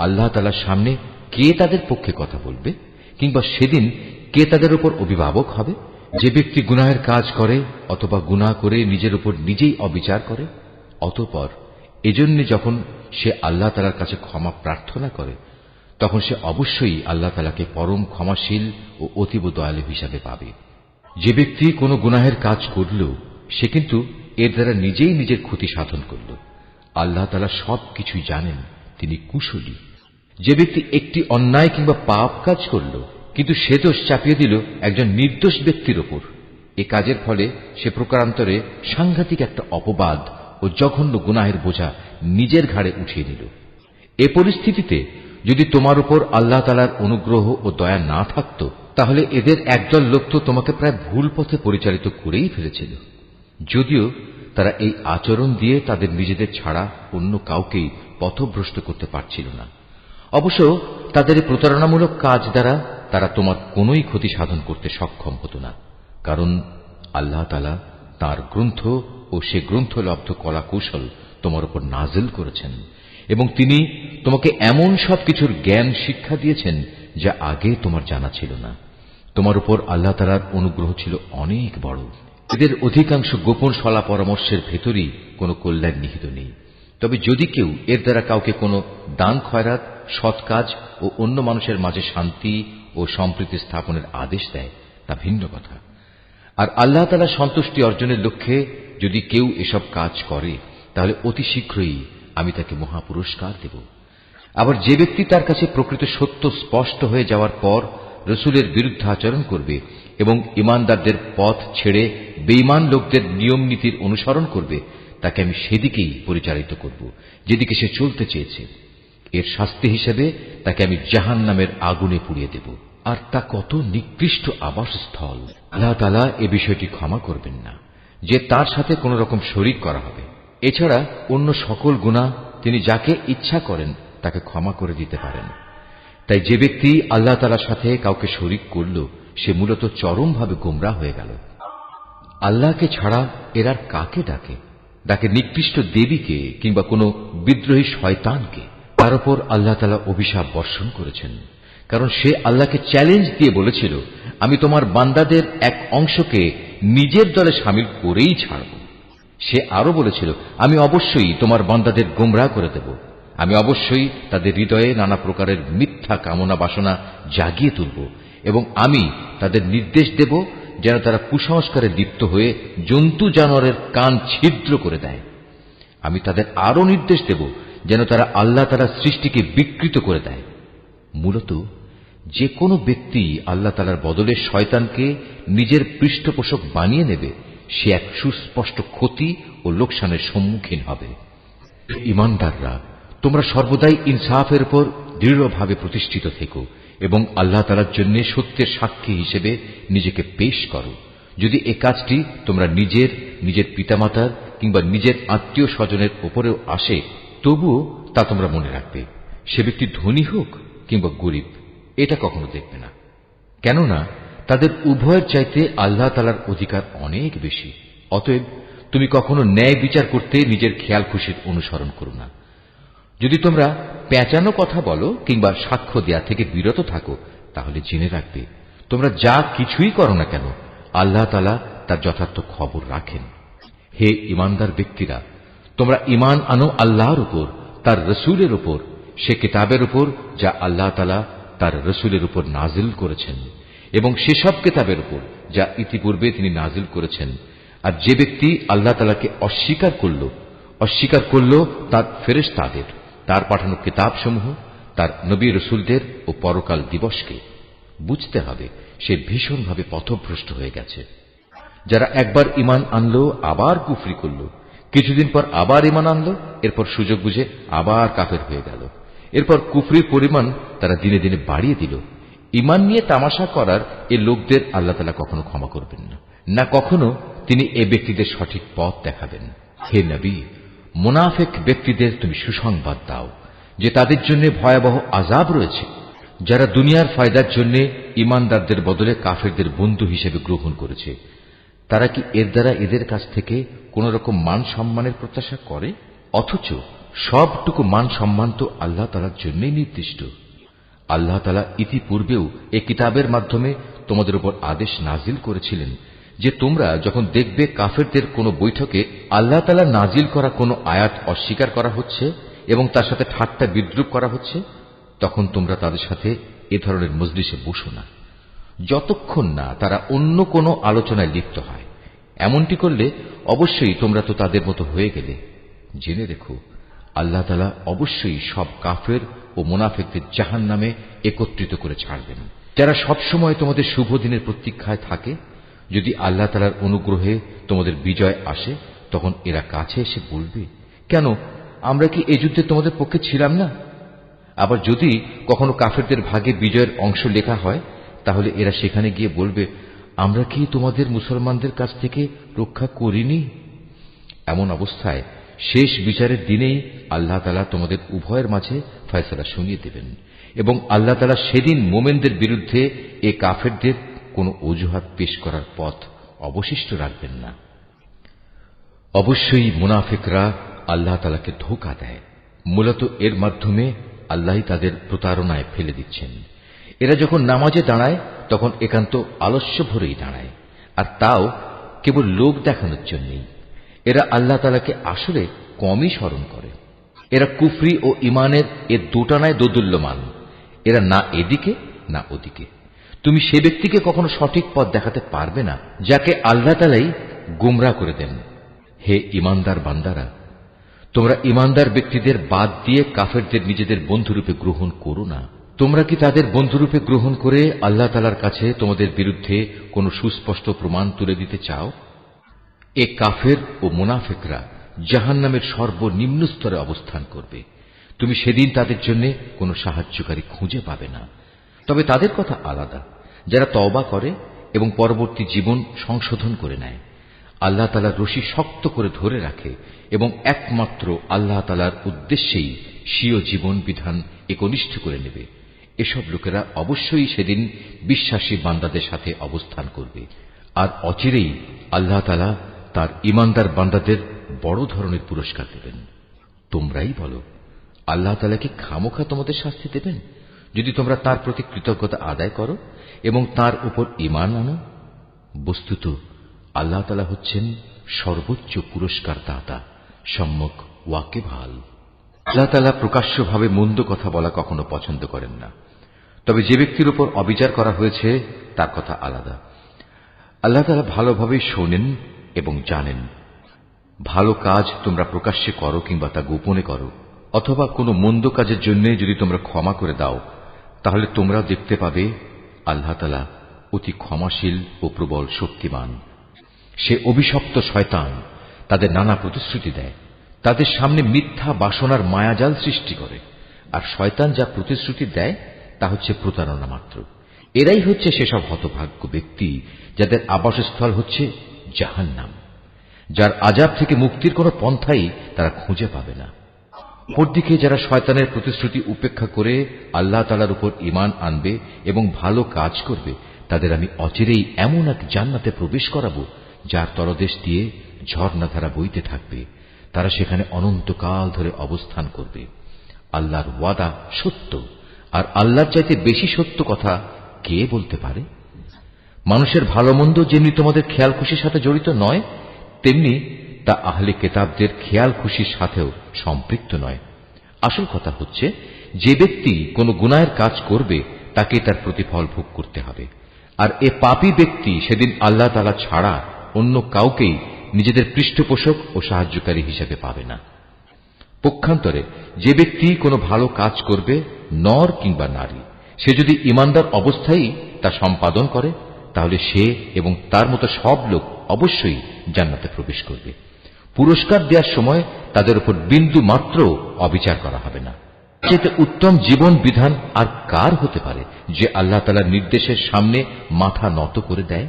আল্লাহ তাআলার সামনে কে তাদের পক্ষে কথা বলবে, কিংবা সেদিন কে তাদের উপর অভিভাবক হবে? যে ব্যক্তি গুনাহের কাজ করে অথবা গুনাহ করে নিজের উপর নিজেই অবিচার করে, অতঃপর এজন্য যখন সে আল্লাহ তাআলার কাছে ক্ষমা প্রার্থনা করে, তখন সে অবশ্যই আল্লাহ তাআলাকে পরম ক্ষমাশীল ও অতীব দয়ালু হিসাবে পাবে। যে ব্যক্তি কোনো গুনাহের কাজ করল, সে কিন্তু এর দ্বারা নিজেই নিজের ক্ষতি সাধন করল। আল্লাহ তাআলা সবকিছুই জানেন, তিনি কুশলী। যে ব্যক্তি একটি অন্যায় কিংবা পাপ কাজ করল, কিন্তু সে দোষ চাপিয়ে দিল একজন নির্দোষ ব্যক্তির ওপর, এ কাজের ফলে সে প্রকারান্তরে সাংঘাতিক একটা অপবাদ ও জঘন্য গুনাহের বোঝা নিজের ঘাড়ে উঠিয়ে নিল। এ পরিস্থিতিতে যদি তোমার উপর আল্লাহ তাআলার অনুগ্রহ ও দয়া না থাকত, তাহলে এদের একদল লোক তো তোমাকে প্রায় ভুল পথে পরিচালিত করেই ফেলেছিল। যদিও তারা এই আচরণ দিয়ে তাদের নিজেদের ছাড়া অন্য কাউকেই পথভ্রষ্ট করতে পারছিল না। অবশ্য তাদের এই প্রতারণামূলক কাজ দ্বারা তারা তোমার কোনোই ক্ষতি সাধন করতে সক্ষম হতো না, কারণ আল্লাহ তাআলা তাঁর গ্রন্থ ও সে গ্রন্থলব্ধ কলা কৌশল তোমার উপর নাজিল করেছেন, এবং তিনি তোমাকে এমন সবকিছুর জ্ঞান শিক্ষা দিয়েছেন যা আগে তোমার জানা ছিল না। তোমার উপর আল্লাহ তাআলার অনুগ্রহ ছিল অনেক বড়। এদের অধিকাংশ গোপন সলা পরামর্শের ভেতরই কোনো কল্যাণ নিহিত নেই। তবে যদি কেউ এর দ্বারা কাউকে কোনো দান খয়রাত, সৎ কাজ ও অন্য মানুষের মাঝে শান্তি ও সম্প্রীতি স্থাপনের আদেশ দেয়, তা ভিন্ন কথা। আর আল্লাহ তাআলা সন্তুষ্টি অর্জনের লক্ষ্যে যদি কেউ এসব কাজ করে, তাহলে অতি শীঘ্রই আমি তাকে মহাপুরস্কার দেব। আবার যে ব্যক্তি তার কাছে প্রকৃত সত্য স্পষ্ট হয়ে যাওয়ার পর রসুলের বিরুদ্ধে আচরণ করবে এবং ইমানদারদের পথ ছেড়ে বেঈমান লোকদের নিয়ম নীতির অনুসরণ করবে, তাকে আমি সেদিকেই পরিচালিত করব যেদিকে সে চলতে চেয়েছে। এর শাস্তি হিসেবে তাকে আমি জাহান্নামের আগুনে পুড়িয়ে দেব, আর তা কত নিকৃষ্ট আবাসস্থল। আল্লাহ তাআলা এ বিষয়টি ক্ষমা করবেন না যে তার সাথে কোন রকম শরীক করা হবে। এছাড়া অন্য সকল গুনাহ তিনি যাকে ইচ্ছা করেন তাকে ক্ষমা করে দিতে পারেন। তাই যে ব্যক্তি আল্লাহ তাআলার সাথে কাউকে শরীক করল, সে মূলত চরমভাবে গোমরাহ হয়ে গেল। আল্লাহকে ছাড়া এরা কাকে ডাকে? ডাকে নিকৃষ্ট দেবীকে কিংবা কোনো বিদ্রোহী শয়তানকে। তার উপর আল্লাহ তাআলা অভিশাপ বর্ষণ করেছেন, কারণ সে আল্লাহকে চ্যালেঞ্জ দিয়ে বলেছিল, আমি তোমার বান্দাদের এক অংশকে নিজের দলে শামিল করেই ছাড়ব। সে আরো বলেছিল, আমি অবশ্যই তোমার বান্দাদের গোমরাহ করে দেব, আমি অবশ্যই তাদের হৃদয়ে নানা প্রকারের মিথ্যা কামনা বাসনা জাগিয়ে তুলব, এবং আমি তাদের নির্দেশ দেব যেন তারা কুসংস্কারে লিপ্ত হয়ে জন্তু জানোয়ারের কান ছিদ্র করে দেয়। আমি তাদের আরো নির্দেশ দেব যেন তারা আল্লাহ তাআলার সৃষ্টিকে বিকৃত করে দেয়। মূলত যে কোনো ব্যক্তি আল্লাহ তাআলার বদলে শয়তানকে নিজের পৃষ্ঠপোষক বানিয়ে নেবে, সে এক সুস্পষ্ট ক্ষতি ও লোকসানের সম্মুখীন হবে। ঈমানদাররা, তোমরা সর্বদাই ইনসাফের উপর দৃঢ়ভাবে প্রতিষ্ঠিত থেকো এবং আল্লাহ তাআলার জন্য সত্যের সাক্ষী হিসেবে নিজেকে পেশ করো। যদি এ কাজটি তোমরা নিজের পিতামাতার কিংবা নিজের আত্মীয় স্বজনের উপরেও আসে, তবুও তা তোমরা মনে রাখবে, সে ব্যক্তি ধনী হোক কিংবা গরিব, এটা কখনো দেখবে না। কেননা তাদের উভয়ের চাইতে আল্লাহ তাআলার অধিকার অনেক বেশি। অতএব তুমি কখনো ন্যায় বিচার করতে নিজের খেয়াল খুশির অনুসরণ করো না। যদি তোমরা পেঁচানো কথা বলো কিংবা সাক্ষ্য দেয়া থেকে বিরত থাকো, তাহলে জেনে রাখবে, তোমরা যা কিছুই করো না কেন, আল্লাহ তাআলা তার যথার্থ খবর রাখেন। হে ঈমানদার ব্যক্তিরা, তোমরা ঈমান আনো আল্লাহর উপর, তার রসুলের উপর, সে কিতাবের উপর যা আল্লাহ তাআলা তার রসুলের উপর নাজিল করেছেন, এবং সেসব কিতাবের উপর যা ইতিপূর্বে তিনি নাজিল করেছেন। আর যে ব্যক্তি আল্লাহ তাআলাকে অস্বীকার করল তার ফেরেশতাদের, তার পাঠানো কিতাবসমূহ, তার নবী রসুলদের ও পরকাল দিবসকে, বুঝতে হবে সে ভীষণভাবে পথভ্রষ্ট হয়ে গেছে। যারা একবার ঈমান আনলো আবার কুফরি করল, কিছুদিন পর আবার ঈমান আনলো, এরপর সুযোগ বুঝে আবার কাফের হয়ে গেল, এরপর কুফরির পরিমাণ তারা দিনে দিনে বাড়িয়ে দিল। ঈমান নিয়ে তামাশা করার এ লোকদের আল্লাহ তাআলা কখনো ক্ষমা করবেন না, না কখনো তিনি এ ব্যক্তিদের সঠিক পথ দেখাবেন। হে নবী, মুনাফিক ব্যক্তিদের তুমি সুসংবাদ দাও যে তাদের জন্য ভয়াবহ আযাব রয়েছে, যারা দুনিয়ার ফায়দার জন্য ঈমানদারদের বদলে কাফেরদের বন্ধু হিসেবে গ্রহণ করেছে। তারা কি এর দ্বারা এদের কাছ থেকে কোন রকম মান সম্মানের প্রত্যাশা করে? অথচ সবটুকু মান সম্মান তো আল্লাহ তাআলার জন্যই নির্দিষ্ট। আল্লাহ তাআলা ইতিপূর্বেও এই কিতাবের মাধ্যমে তোমাদের উপর আদেশ নাজিল করেছিলেন যে তোমরা যখন দেখবে কাফেরদের কোন বৈঠকে আল্লাহ তাআলা নাজিল করা কোন আয়াত অস্বীকার করা হচ্ছে এবং তার সাথে ঠাট্টা বিদ্রূপ করা হচ্ছে, তখন তোমরা তাদের সাথে এ ধরনের মজলিসে বসো না, যতক্ষণ না তারা অন্য কোনো আলোচনায় লিপ্ত হয়। এমনটি করলে অবশ্যই তোমরা তো তাদের মতো হয়ে গেলে। জেনে রেখো, আল্লাহ তাআলা অবশ্যই সব কাফের ও মুনাফিকদের জাহান্নামে একত্রিত করে ছাড়বেন। যারা সবসময় তোমাদের শুভ দিনের প্রতীক্ষায় থাকে, যদি আল্লাহ তাআলার অনুগ্রহে তোমাদের বিজয় আসে, তখন এরা কাছে এসে বলবে, কেন আমরা কি এই যুদ্ধে তোমাদের পক্ষে ছিলাম না? আবার যদি কখনো কাফেরদের ভাগে বিজয়ের অংশ লেখা হয়, তাহলে এরা সেখানে গিয়ে বলবে, আমরা কি তোমাদের মুসলমানদের কাছ থেকে রক্ষা করিনি? এমন অবস্থায় শেষ বিচারের দিনেই আল্লাহ তাআলা তোমাদের উভয়ের মাঝে ফয়সালা শুনিয়ে দেবেন এবং আল্লাহ তাআলা সেদিন মোমেনদের বিরুদ্ধে এ কাফেরদের কোনো অজুহাত পেশ করার পথ অবশিষ্ট রাখবেন না। অবশ্যই মুনাফিকরা আল্লাহ তাআলাকে ধোঁকা দেয়। মূলত এর মাধ্যমে আল্লাহই তাদের প্রতারণায় ফেলে দিচ্ছেন। এরা যখন নামাজে দাঁড়ায় তখন একান্ত আলস্য ভরেই দাঁড়ায়, আর তাও কেবল লোক দেখানোর জন্যই। এরা আল্লাহ তাআলাকে আসলে কমই স্মরণ করে। এরা কুফরি ও ইমানের এ দুটানায় দোদুল্যমান। এরা না এদিকে না ওদিকে। তুমি সে ব্যক্তিকে কখনো সঠিক পথ দেখাতে পারবে না যাকে আল্লাহ তাআলাই গুমরাহ করে দেন। হে ইমানদার বান্দারা, তোমরা ইমানদার ব্যক্তিদের বাদ দিয়ে কাফেরদের নিজেদের বন্ধুরূপে গ্রহণ করো না। তোমরা কি তাদের বন্ধুরূপে গ্রহণ করে আল্লাহ তাআলার কাছে তোমাদের বিরুদ্ধে কোনো সুস্পষ্ট প্রমাণ তুলে দিতে চাও? এ কাফের ও মুনাফিকরা জাহান্নামের সর্বনিম্ন স্তরে অবস্থান করবে। তুমি সেদিন তাদের জন্য কোনো সাহায্যকারী খুঁজে পাবে না। তবে তাদের কথা আলাদা, যারা তওবা করে এবং পরবর্তী জীবন সংশোধন করে নেয়, আল্লাহ তাআলার রশি শক্ত করে ধরে রাখে এবং একমাত্র আল্লাহ তাআলার উদ্দেশ্যেই স্বীয় জীবন বিধান একনিষ্ঠ করে নেবে। এসব লোকেরা অবশ্যই সেদিন বিশ্বাসী বান্দাদের সাথে অবস্থান করবে। আর অচিরেই আল্লাহ তাআলা তার ঈমানদার বান্দাদের বড় ধরনের পুরস্কার দেবেন। তোমরাই বলো, আল্লাহ তাআলা কি খামোখা তোমাদের শাস্তি দেবেন যদি তোমরা তার প্রতি কৃতজ্ঞতা আদায় করো এবং তার উপর ঈমান আনো? বস্তুত আল্লাহ তাআলা হচ্ছেন সর্বোচ্চ পুরস্কার দাতা, সম্যক ওয়াকিবহাল। আল্লাহ তাআলা প্রকাশ্যভাবে মন্দ কথা বলা কখনো পছন্দ করেন না। তবে যে ব্যক্তির উপর অবিচার করা হয়েছে তার কথা আলাদা। আল্লাহ তাআলা ভালোভাবে শোনেন এবং জানেন। ভালো কাজ তোমরা প্রকাশ্যে করো কিংবা তা গোপনে করো, অথবা কোনো মন্দ কাজের জন্য যদি তোমরা ক্ষমা করে দাও, তাহলে তোমরা দেখতে পাবে আল্লাহ তাআলা অতি ক্ষমাশীল ও প্রবল শক্তিমান। সে অভিশপ্ত শয়তান তাদের নানা প্রতিশ্রুতি দেয়, তাদের সামনে মিথ্যা বাসনার মায়াজাল সৃষ্টি করে, আর শয়তান যা প্রতিশ্রুতি দেয় তা হচ্ছে প্রতারণা মাত্র। এরাই হচ্ছে সেসব হতভাগ্য ব্যক্তি যাদের আবাসস্থল হচ্ছে জাহান্নাম, যার আযাব থেকে মুক্তির কোনো পন্থাই তারা খুঁজে পাবে না। অপরদিকে যারা শয়তানের প্রতিশ্রুতি উপেক্ষা করে আল্লাহ তাআলার উপর ঈমান আনবে এবং ভালো কাজ করবে, তাদের আমি অচিরেই এমন এক জান্নাতে প্রবেশ করাবো যার তলদেশ দিয়ে ঝর্ণাধারা বইতে থাকবে। তারা সেখানে অনন্তকাল ধরে অবস্থান করবে। আল্লাহর ওয়াদা সত্য, আর আল্লাহর চাইতে বেশি সত্য কথা কে বলতে পারে? মানুষের ভালো মন্দ যেমনি তোমাদের খেয়াল খুশির সাথে জড়িত নয়, তেমনি তা আহলে কিতাবদের খেয়াল খুশির সাথেও সম্পৃক্ত নয়। আসল কথা হচ্ছে, যে ব্যক্তি কোনো গুনাহের কাজ করবে তাকে তার প্রতিফল ভোগ করতে হবে, আর এ পাপী ব্যক্তি সেদিন আল্লাহ তাআলা ছাড়া অন্য কাউকেই নিজেদের পৃষ্ঠপোষক ও সাহায্যকারী হিসেবে পাবে না। পক্ষান্তরে যে ব্যক্তি কোনো ভালো কাজ করবে, নর কিংবা নারী, সে যদি ঈমানদার অবস্থায় তা সম্পাদন করে, তাহলে সে এবং তার মতো সব লোক অবশ্যই জান্নাতে প্রবেশ করবে। পুরস্কার দেওয়ার সময় তাদের উপর বিন্দু মাত্র অবিচার করা হবে না। এতে উত্তম জীবন বিধান আর কার হতে পারে যে আল্লাহ তাআলার নির্দেশের সামনে মাথা নত করে দেয়?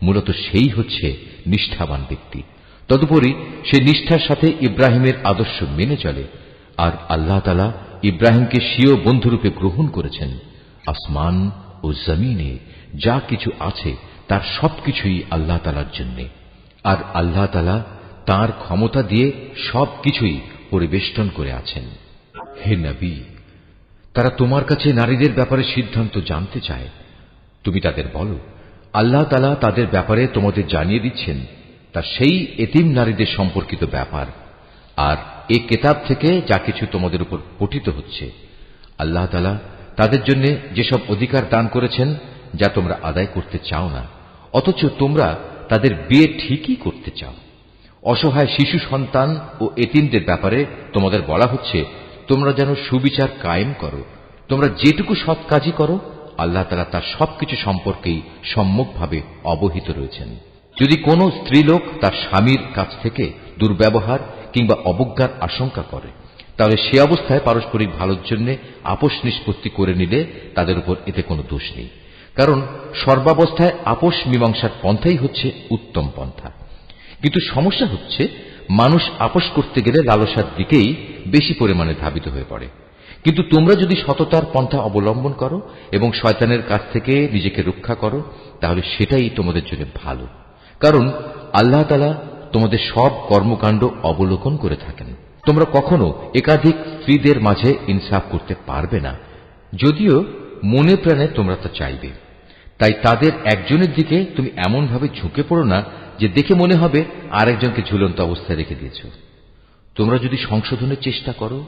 মূলত সেই হচ্ছে নিষ্ঠাবান ব্যক্তি। তদুপরি সে নিষ্ঠার সাথে ইব্রাহিমের আদর্শ মেনে চলে, আর আল্লাহ তাআলা ইব্রাহিমকে স্বীয় বন্ধুরূপে গ্রহণ করেছেন। আসমান ও জমিনে যা কিছু আছে তার সবকিছুই আল্লাহ তাআলার জন্য, আর আল্লাহ তাআলা তাঁর ক্ষমতা দিয়ে সবকিছুই পরিবেষ্টন করে আছেন। হে নবী, তারা তোমার কাছে নারীদের ব্যাপারে সিদ্ধান্ত জানতে চায়। তুমি তাদের বলো, আল্লাহ তাআলা তাদের ব্যাপারে তোমাদের জানিয়ে দিচ্ছেন তা সেই এতিম নারীদের সম্পর্কিত ব্যাপার, আর এ কিতাব থেকে যা কিছু তোমাদের উপর পঠিত হচ্ছে। আল্লাহ তাআলা তাদের জন্য যেসব অধিকার দান করেছেন যা তোমরা আদায় করতে চাও না, অথচ তোমরা তাদের বিয়ে ঠিকই করতে চাও। অসহায় শিশু সন্তান ও এতিমদের ব্যাপারে তোমাদের বলা হচ্ছে তোমরা যেন সুবিচার কায়েম করো। তোমরা যেটুকু সৎ কাজই করো, আল্লাহ তাআলা তার সবকিছু সম্পর্কেই সম্যকভাবে অবহিত রয়েছেন। যদি কোনো স্ত্রীলোক তার স্বামীর কাছ থেকে দুর্ব্যবহার কিংবা অবজ্ঞার আশঙ্কা করে, তাহলে সে অবস্থায় পারস্পরিক ভালোর জন্য আপোষ নিষ্পত্তি করে নিলে তাদের উপর এতে কোনো দোষ নেই, কারণ সর্বাবস্থায় আপোষ মীমাংসার পন্থাই হচ্ছে উত্তম পন্থা। কিন্তু সমস্যা হচ্ছে মানুষ আপোষ করতে গেলে লালসার দিকেই বেশি পরিমাণে ধাবিত হয়ে পড়ে। কিন্তু তোমরা যদি সততার পন্থা অবলম্বন করো এবং শয়তানের কাছ থেকে নিজেকে রক্ষা করো, তাহলে সেটাই তোমাদের জন্য ভালো, কারণ আল্লাহ তাআলা তোমাদের সব কর্মকাণ্ড অবলোকন করে থাকেন। তোমরা কখনো একাধিক স্ত্রীদের মাঝে ইনসাফ করতে পারবে না, যদিও মনে প্রাণে তোমরা তা চাইবে। তাই তাদের একজনের দিকে তুমি এমন ভাবে ঝুঁকে পড়ো না যে দেখে মনে হবে আরেকজনকে ঝুলন্ত অবস্থায় রেখে দিয়েছ। তোমরা যদি সংশোধনের চেষ্টা করো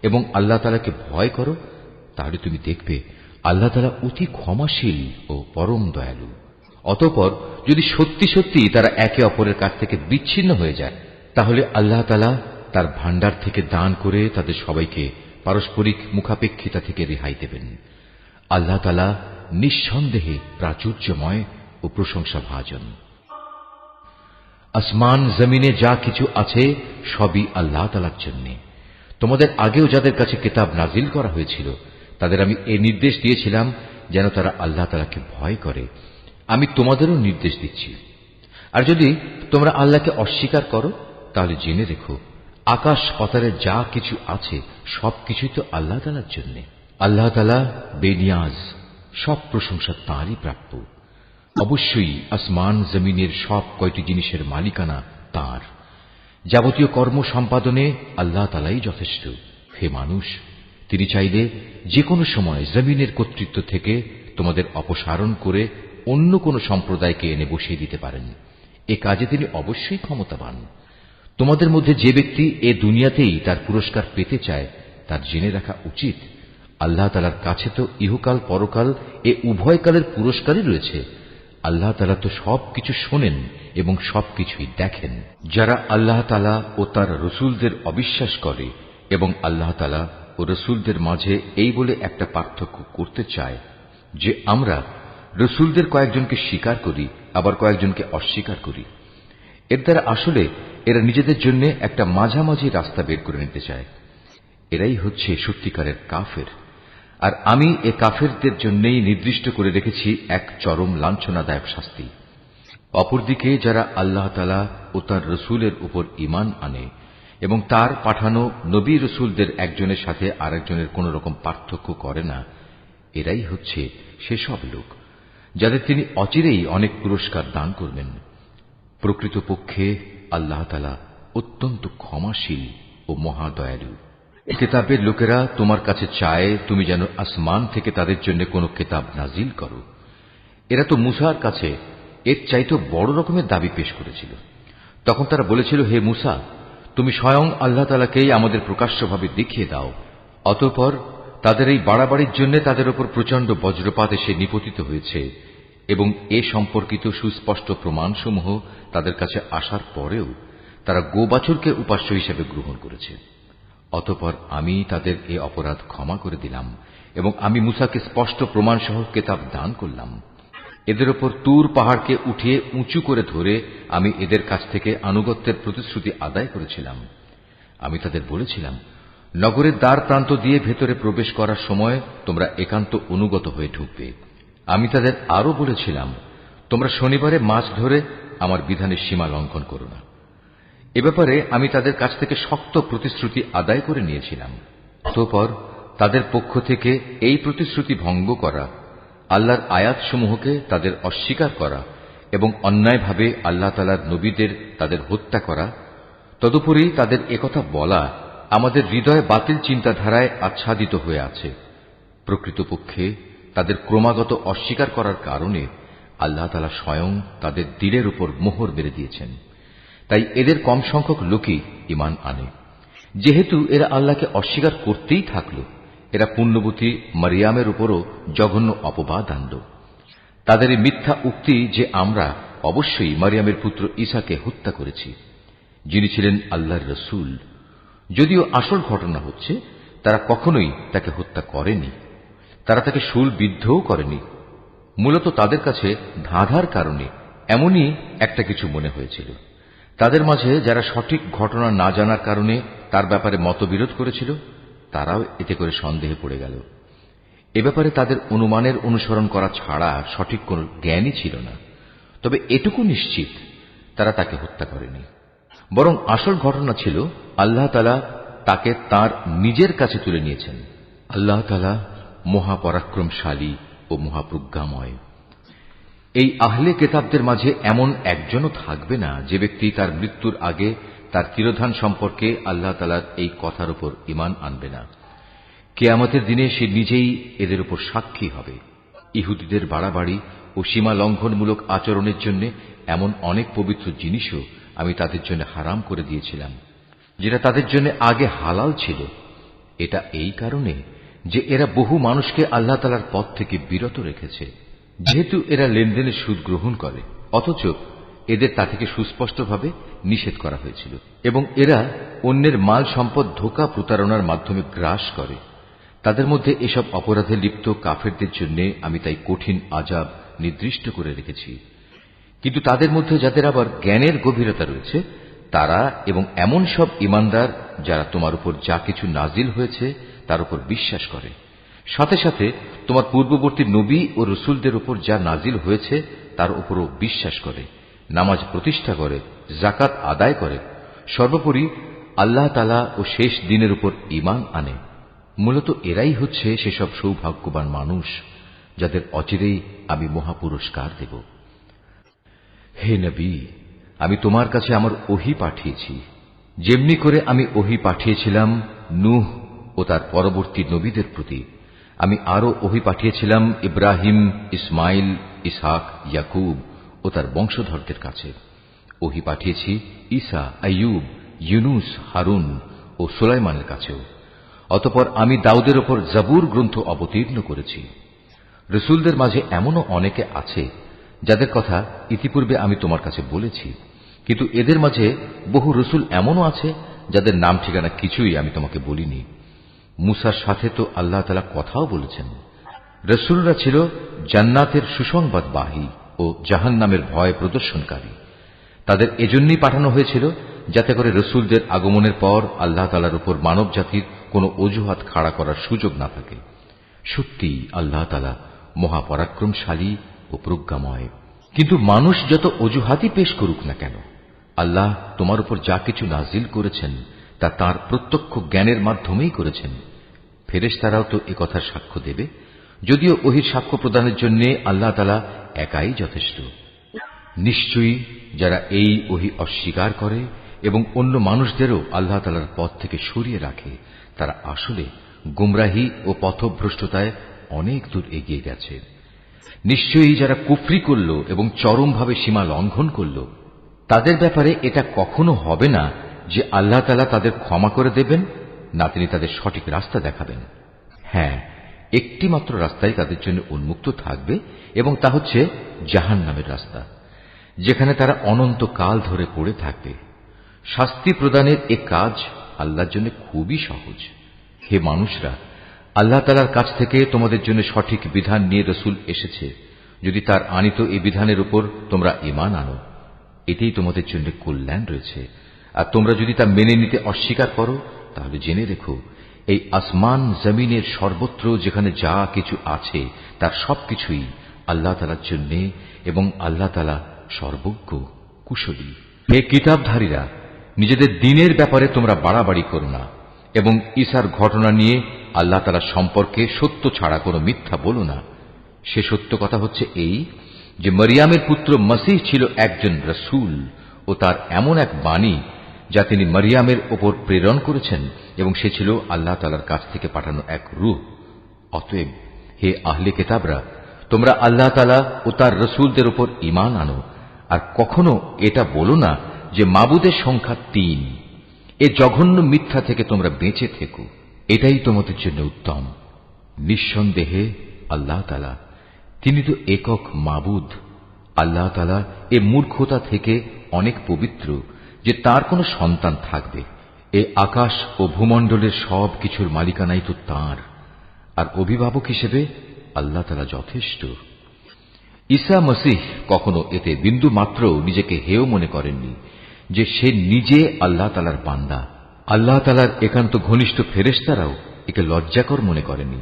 এবং আল্লাহ তাআলাকে ভয় করো, তাহলে তুমি দেখবে আল্লাহ তাআলা অতি ক্ষমাশীল ও পরম দয়ালু। অতঃপর যদি সত্যি সত্যি তারা একে অপরের কাছ থেকে বিচ্ছিন্ন হয়ে যায়, তাহলে আল্লাহ তাআলা তার ভাণ্ডার থেকে দান করে তাদের সবাইকে পারস্পরিক মুখাপেক্ষিতা থেকে রেহাই দেবেন। আল্লাহ তাআলা নিঃসন্দেহে প্রাচুর্যময় ও প্রশংসাভাজন। আসমান জমিনে যা কিছু আছে সবই আল্লাহ তাআলার জন্য। তোমাদের আগেও যাদের কাছে কিতাব নাজিল করা হয়েছিল তাদের আমি এই নির্দেশ দিয়েছিলাম যেন তারা আল্লাহ তাআলাকে ভয় করে। আমি তোমাদেরও নির্দেশ দিচ্ছি। আর যদি তোমরা আল্লাহকে অস্বীকার করো, তাহলে জেনে রেখো আকাশ পাতালে যা কিছু আছে সবকিছুই তো আল্লাহ তাআলার জন্য। আল্লাহ তাআলা বেনিয়াজ, সব প্রশংসা তাঁরই প্রাপ্য। অবশ্যই আসমান জমিনের সব কয়টি জিনিসের মালিকানা তাঁর। যাবতীয় কর্ম সম্পাদনে আল্লাহ তাআলাই যথেষ্ট। হে মানুষ, তিনি চাইলে যে কোনো সময় জমিনের কর্তৃত্ব থেকে তোমাদের অপসারণ করে অন্য কোনো সম্প্রদায়কে এনে বসিয়ে দিতে পারেন। এ কাজে তিনি অবশ্যই ক্ষমতাবান। তোমাদের মধ্যে যে ব্যক্তি এ দুনিয়াতেই তার পুরস্কার পেতে চায়, তার জেনে রাখা উচিত আল্লাহ তাআলার কাছে তো ইহকাল পরকাল এ উভয় কালের পুরস্কারই রয়েছে। আল্লাহ তাআলা তো সবকিছু শোনেন এবং সবকিছুই দেখেন। যারা আল্লাহ তাআলা ও তার রসুলদের অবিশ্বাস করে এবং আল্লাহ তাআলা ও রসুলদের মাঝে এই বলে একটা পার্থক্য করতে চায় যে আমরা রসুলদের কয়েকজনকে স্বীকার করি আবার কয়েকজনকে অস্বীকার করি, এর দ্বারা আসলে এরা নিজেদের জন্য একটা মাঝামাঝি রাস্তা বের করে নিতে চায়। এরাই হচ্ছে সত্যিকারের কাফের। আর আমি এ কাফেরদের জন্যই নির্দিষ্ট করে রেখেছি এক চরম লাঞ্ছনাদায়ক শাস্তি। অপরদিকে যারা আল্লাহ তাআলা ও তার রসুলের উপর ঈমান আনে এবং তার পাঠানো নবী রসুলদের একজনের সাথে আরেকজনের কোন রকম পার্থক্য করে না, এরাই হচ্ছে সেসব লোক যাদের তিনি অচিরেই অনেক পুরস্কার দান করবেন। প্রকৃতপক্ষে আল্লাহ তাআলা অত্যন্ত ক্ষমাশীল ও মহাদয়ালু। কিতাবের লোকেরা তোমার কাছে চায় তুমি যেন আসমান থেকে তাদের জন্য কোন কিতাব নাজিল করো। এরা তো মূসার কাছে এর চাইতে বড় রকমের দাবি পেশ করেছিল। তখন তারা বলেছিল, হে মূসা, তুমি স্বয়ং আল্লাহ তাআলাকেই আমাদের প্রকাশ্যভাবে দেখিয়ে দাও। অতঃপর তাদের এই বাড়াবাড়ির জন্য তাদের উপর প্রচন্ড বজ্রপাত এসে নিপতিত হয়েছে এবং এ সম্পর্কিত সুস্পষ্ট প্রমাণসমূহ তাদের কাছে আসার পরেও তারা গোবাছুরকে উপাস্য হিসেবে গ্রহণ করেছে। অতঃপর আমি তাদের এ অপরাধ ক্ষমা করে দিলাম এবং আমি মূসাকে স্পষ্ট প্রমাণসহ কিতাব দান করলাম। এদের ওপর তুর পাহাড়কে উঠিয়ে উঁচু করে ধরে আমি এদের কাছ থেকে আনুগত্যের প্রতিশ্রুতি আদায় করেছিলাম। আমি তাদের বলেছিলাম, নগরের দ্বার প্রান্ত দিয়ে ভেতরে প্রবেশ করার সময় তোমরা একান্ত অনুগত হয়ে ঢুকবে। আমি তাদের আরো বলেছিলাম, তোমরা শনিবারে মাছ ধরে আমার বিধানের সীমা লঙ্ঘন করো না। এ ব্যাপারে আমি তাদের কাছ থেকে শক্ত প্রতিশ্রুতি আদায় করে নিয়েছিলাম। অতঃপর তাদের পক্ষ থেকে এই প্রতিশ্রুতি ভঙ্গ করা, আল্লাহর আয়াতসমূহকে তাদের অস্বীকার করা এবং অন্যায়ভাবে আল্লাহ তাআলার নবীদের তাদের হত্যা করা, তদুপরি তাদের একথা বলা আমাদের হৃদয়ে বাতিল চিন্তাধারায় আচ্ছাদিত হয়ে আছে। প্রকৃতপক্ষে তাদের ক্রমাগত অস্বীকার করার কারণে আল্লাহ তাআলা স্বয়ং তাদের দিলের উপর মোহর মেরে দিয়েছেন। তাই এদের কম সংখ্যক লোকই ঈমান আনে। যেহেতু এরা আল্লাহকে অস্বীকার করতেই থাকল, এরা পুণ্যবতী মারিয়ামের উপরও জঘন্য অপবাদ আনল। তাদের এই মিথ্যা উক্তি যে আমরা অবশ্যই মারিয়ামের পুত্র ঈসাকে হত্যা করেছি, যিনি ছিলেন আল্লাহর রসূল, যদিও আসল ঘটনা হচ্ছে তারা কখনোই তাকে হত্যা করেনি, তারা তাকে শূলবিদ্ধও করেনি। মূলত তাদের কাছে ধাঁধার কারণে এমনই একটা কিছু মনে হয়েছিল। তাদের মাঝে যারা সঠিক ঘটনা না জানার কারণে তার ব্যাপারে মতবিরোধ করেছিল, তারাও এতে করে সন্দেহে পড়ে গেল। এ ব্যাপারে তাদের অনুমানের অনুসরণ করা ছাড়া সঠিক কোন জ্ঞানই ছিল না। তবে এটুকু নিশ্চিত, তারা তাকে হত্যা করেনি, বরং আসল ঘটনা ছিল আল্লাহ তাআলা তাকে তার নিজের কাছে তুলে নিয়েছেন। আল্লাহ তাআলা মহাপরাক্রমশালী ও মহাপ্রজ্ঞাময়। এই আহলে কিতাবদের মাঝে এমন একজনও থাকবে না যে ব্যক্তি তার মৃত্যুর আগে তার তিরোধান সম্পর্কে আল্লাহ তাআলার এই কথার উপর ঈমান আনবে না। কিয়ামতের দিনে সে নিজেই এদের উপর সাক্ষী হবে। ইহুদিদের বাড়াবাড়ি ও সীমা লঙ্ঘনমূলক আচরণের জন্য এমন অনেক পবিত্র জিনিসও আমি তাদের জন্য হারাম করে দিয়েছিলাম, যেটা তাদের জন্য আগে হালাল ছিল। এটা এই কারণে যে এরা বহু মানুষকে আল্লাহ তাআলার পথ থেকে বিরত রেখেছে। যেহেতু এরা লেনদেনে সুদ গ্রহণ করে, অথচ এদের তা থেকে সুস্পষ্টভাবে নিষেধ করা হয়েছিল, এবং এরা অন্যের মাল সম্পদ ধোঁকা প্রতারণার মাধ্যমে গ্রাস করে। তাদের মধ্যে এসব অপরাধে লিপ্ত কাফেরদের জন্য আমি তাই কঠিন আযাব নির্দিষ্ট করে রেখেছি। কিন্তু তাদের মধ্যে যাদের আবার জ্ঞানের গভীরতা রয়েছে, তারা এবং এমন সব ঈমানদার যারা তোমার উপর যা কিছু নাজিল হয়েছে তার উপর বিশ্বাস করে, সাথে সাথে তোমার পূর্ববর্তী নবী ও রসুলদের উপর যা নাজিল হয়েছে তার উপরও বিশ্বাস করে, নামাজ প্রতিষ্ঠা করে, যাকাত আদায় করে, সর্বোপরি আল্লাহ তাআলা ও শেষ দিনের উপর ঈমান আনে। মূলত এরাই হচ্ছে সেসব সৌভাগ্যবান মানুষ যাদের অচিরেই আমি মহাপুরস্কার দেব। হে নবী, আমি তোমার কাছে আমার ওহী পাঠিয়েছি, যেমনি করে আমি ওহী পাঠিয়েছিলাম নূহ ও তার পরবর্তী নবীদের প্রতি। আমি আরো ওহী পাঠিয়েছিলাম ইব্রাহিম, ইসমাইল, ইসহাক, ইয়াকুব ও তার বংশধরদের কাছে। ওহী পাঠিয়েছি ঈসা, আইয়ুব, ইউনুস, হারুন ও সুলাইমানের কাছেও। অতঃপর আমি দাউদের ওপর জাবুর গ্রন্থ অবতীর্ণ করেছি। রসুলদের মাঝে এমনও অনেকে আছে যাদের কথা ইতিপূর্বে আমি তোমার কাছে বলেছি, কিন্তু এদের মাঝে বহু রসুল এমনও আছে যাদের নাম ঠিকানা কিছুই আমি তোমাকে বলিনি। মুসার সাথে তো আল্লাহ তাআলা কথাও বলেছেন। রসুলরা ছিল জান্নাতের সুসংবাদবাহী ও জাহান্নামের ভয় প্রদর্শনকারী। তাদের এজন্যই পাঠানো হয়েছিল যাতে করে রসুলদের আগমনের পর আল্লাহ তাআলার উপর মানব জাতির কোন অজুহাত খাড়া করার সুযোগ না থাকে। সত্যি আল্লাহ তাআলা মহাপরাক্রমশালী ও প্রজ্ঞাময়। কিন্তু মানুষ যত অজুহাতই পেশ করুক না কেন, আল্লাহ তোমার উপর যা কিছু নাজিল করেছেন তা তাঁর প্রত্যক্ষ জ্ঞানের মাধ্যমেই করেছেন। ফেরেশতারাও তো একথার সাক্ষ্য দেবে, যদিও ওহির সাক্ষ্য প্রদানের জন্য আল্লাহ তাআলা একাই যথেষ্ট। নিশ্চয়ই যারা এই ওহী অস্বীকার করে এবং অন্য মানুষদেরও আল্লাহ তাআলার পথ থেকে সরিয়ে রাখে, তারা আসলে গুমরাহি ও পথভ্রষ্টতায় অনেক দূর এগিয়ে গেছে। নিশ্চয়ই যারা কুফরি করল এবং চরমভাবে সীমা লঙ্ঘন করল, তাদের ব্যাপারে এটা কখনো হবে না যে আল্লাহ তাআলা তাদের ক্ষমা করে দেবেন, না তিনি তাদের সঠিক রাস্তা দেখাবেন। হ্যাঁ, একটি মাত্র রাস্তাই তাদের জন্য উন্মুক্ত থাকবে, এবং তা হচ্ছে জাহান্নামের রাস্তা, যেখানে তারা অনন্তকাল ধরে পড়ে থাকবে। শাস্তি প্রদানের এ কাজ আল্লাহর জন্য খুবই সহজ। হে মানুষরা, আল্লাহ তাআলার কাছ থেকে তোমাদের জন্য সঠিক বিধান নিয়ে রসুল এসেছে। যদি তার আনিত এই বিধানের উপর তোমরা ঈমান আনো, এতেই তোমাদের জন্য কল্যাণ রয়েছে। আর তোমরা যদি তা মেনে নিতে অস্বীকার করো, তাহলে জেনে রেখো এই আসমান জমিনের সর্বত্র যেখানে যা কিছু আছে তার সবকিছুই আল্লাহ তাআলার জন্য, এবং আল্লাহ তাআলা সর্বজ্ঞ, কুশলী। হে কিতাবধারীরা, নিজেদের দ্বীনের ব্যাপারে তোমরা বাড়াবাড়ি করো না, এবং ঈসার ঘটনা নিয়ে আল্লাহ তাআলা সম্পর্কে সত্য ছাড়া কোনো মিথ্যা বলো না। সে সত্য কথা হচ্ছে এই যে মরিয়ামের পুত্র মসীহ ছিল একজন রসূল ও তার এমন এক বাণী যা তিনি মরিয়ামের ওপর প্রেরণ করেছেন এবং সে ছিল আল্লাহ তাআলার কাছ থেকে পাঠানো এক রূহ। অতএব হে আহলে কিতাবরা, তোমরা আল্লাহ তাআলা ও তার রসূলদের উপর ঈমান আনো, আর কখনো এটা বলো না যে মাবুদের সংখ্যা ৩। এ জঘন্য মিথ্যা থেকে তোমরা বেঁচে থেকো, এটাই তোমাদের জন্য উত্তম। নিঃসন্দেহে আল্লাহ তাআলা তিনি তো একক মাবুদ। আল্লাহ তাআলা এ মূর্খতা থেকে অনেক পবিত্র যে তার কোনো সন্তান থাকবে। এ আকাশ ও ভূমণ্ডলের সব কিছুর মালিকানাই তো তাঁর, আর অভিভাবক হিসেবে আল্লাহ তাআলা যথেষ্ট। ঈসা মসীহ কখনো এতে বিন্দু মাত্র নিজেকে হেয় মনে করেননি যে সে নিজে আল্লাহ তাআলার বান্দা। আল্লাহ তাআলার একান্ত ঘনিষ্ঠ ফেরেশতারাও একে লজ্জাকর মনে করেনি।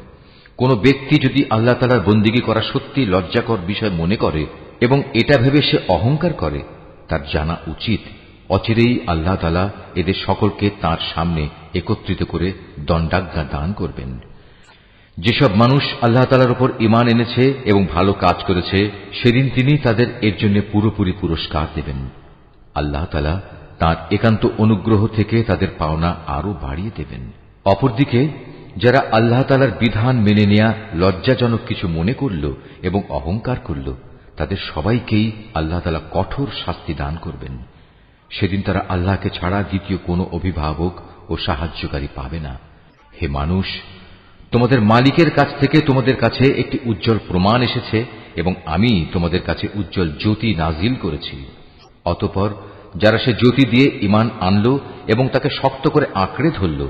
কোন ব্যক্তি যদি আল্লাহ তাআলার বন্দিগি করা সত্যি লজ্জাকর বিষয় মনে করে এবং এটা ভেবে সে অহংকার করে, তার জানা উচিত অচিরেই আল্লাহ তাআলা এদের সকলকে তাঁর সামনে একত্রিত করে দণ্ডাজ্ঞা দান করবেন। যেসব মানুষ আল্লাহ তাআলার উপর ঈমান এনেছে এবং ভালো কাজ করেছে, সেদিন তিনি তাদের এর জন্য পুরোপুরি পুরস্কার দেবেন। আল্লাহ তাআলা তাঁর একান্ত অনুগ্রহ থেকে তাদের পাওনা আরো বাড়িয়ে দেবেন। অপরদিকে যারা আল্লাহ তাআলার বিধান মেনে নেয়া লজ্জাজনক কিছু মনে করল এবং অহংকার করল, তাদের সবাইকেই আল্লাহ তাআলা কঠোর শাস্তি দান করবেন। সেদিন তারা আল্লাহকে ছাড়া দ্বিতীয় কোনো অভিভাবক ও সাহায্যকারী পাবে না। হে মানুষ, তোমাদের মালিকের কাছ থেকে তোমাদের কাছে একটি উজ্জ্বল প্রমাণ এসেছে এবং আমি তোমাদের কাছে উজ্জ্বল জ্যোতি নাজিল করেছি। অতঃপর যারা সে জ্যোতি দিয়ে ঈমান আনল এবং তাকে শক্ত করে আঁকড়ে ধরল,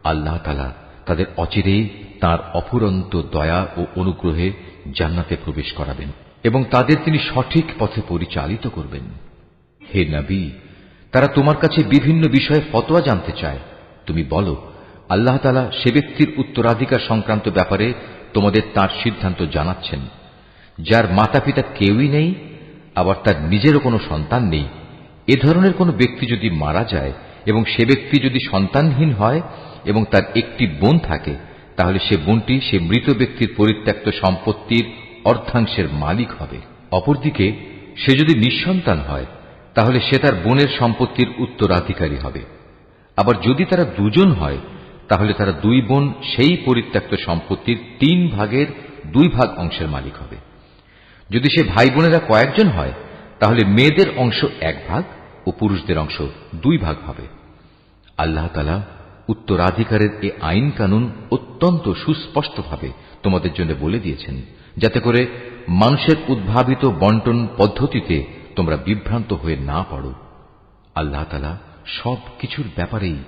আল্লাহ তাআলা তাদের অচিরেই তাঁর অফুরন্ত দয়া ও অনুগ্রহে জান্নাতে প্রবেশ করাবেন এবং তাদের তিনি সঠিক পথে পরিচালিত করবেন। হে নবী, তারা তোমার কাছে বিভিন্ন বিষয়ে ফতোয়া জানতে চায়। তুমি বলো, আল্লাহ তাআলা সে ব্যক্তির উত্তরাধিকার সংক্রান্ত ব্যাপারে তোমাদের তার সিদ্ধান্ত জানাচ্ছেন, যার মাতা পিতা কেউই নেই, আবার তার নিজেরও কোনো সন্তান নেই। এ ধরনের কোনো ব্যক্তি যদি মারা যায় এবং সে ব্যক্তি যদি সন্তানহীন হয় এবং তার একটি বোন থাকে, তাহলে সে বোনটি সে মৃত ব্যক্তির পরিত্যক্ত সম্পত্তির অর্ধাংশের মালিক হবে। অপরদিকে সে যদি নিঃসন্তান হয়, তাহলে সে তার বোনের সম্পত্তির উত্তরাধিকারী হবে। আবার যদি তারা দুজন হয়, তাহলে তারা দুই বোন সেই পরিত্যক্ত সম্পত্তির ৩ ভাগের ২ ভাগ অংশের মালিক হবে। যদি সে ভাই বোনেরা কয়েকজন হয়, তাহলে মেয়েদের অংশ ১ ভাগ ও পুরুষদের অংশ ২ ভাগ হবে। আল্লাহ তাআলা উত্তরাধিকারের এ আইন কানুন অত্যন্ত সুস্পষ্টভাবে তোমাদের জন্য বলে দিয়েছেন, যাতে করে মানুষের উদ্ভাবিত বন্টন পদ্ধতিতে তোমরা বিভ্রান্ত হয়ে না পড়ো। আল্লাহ তাআলা সব কিছুর ব্যাপারেই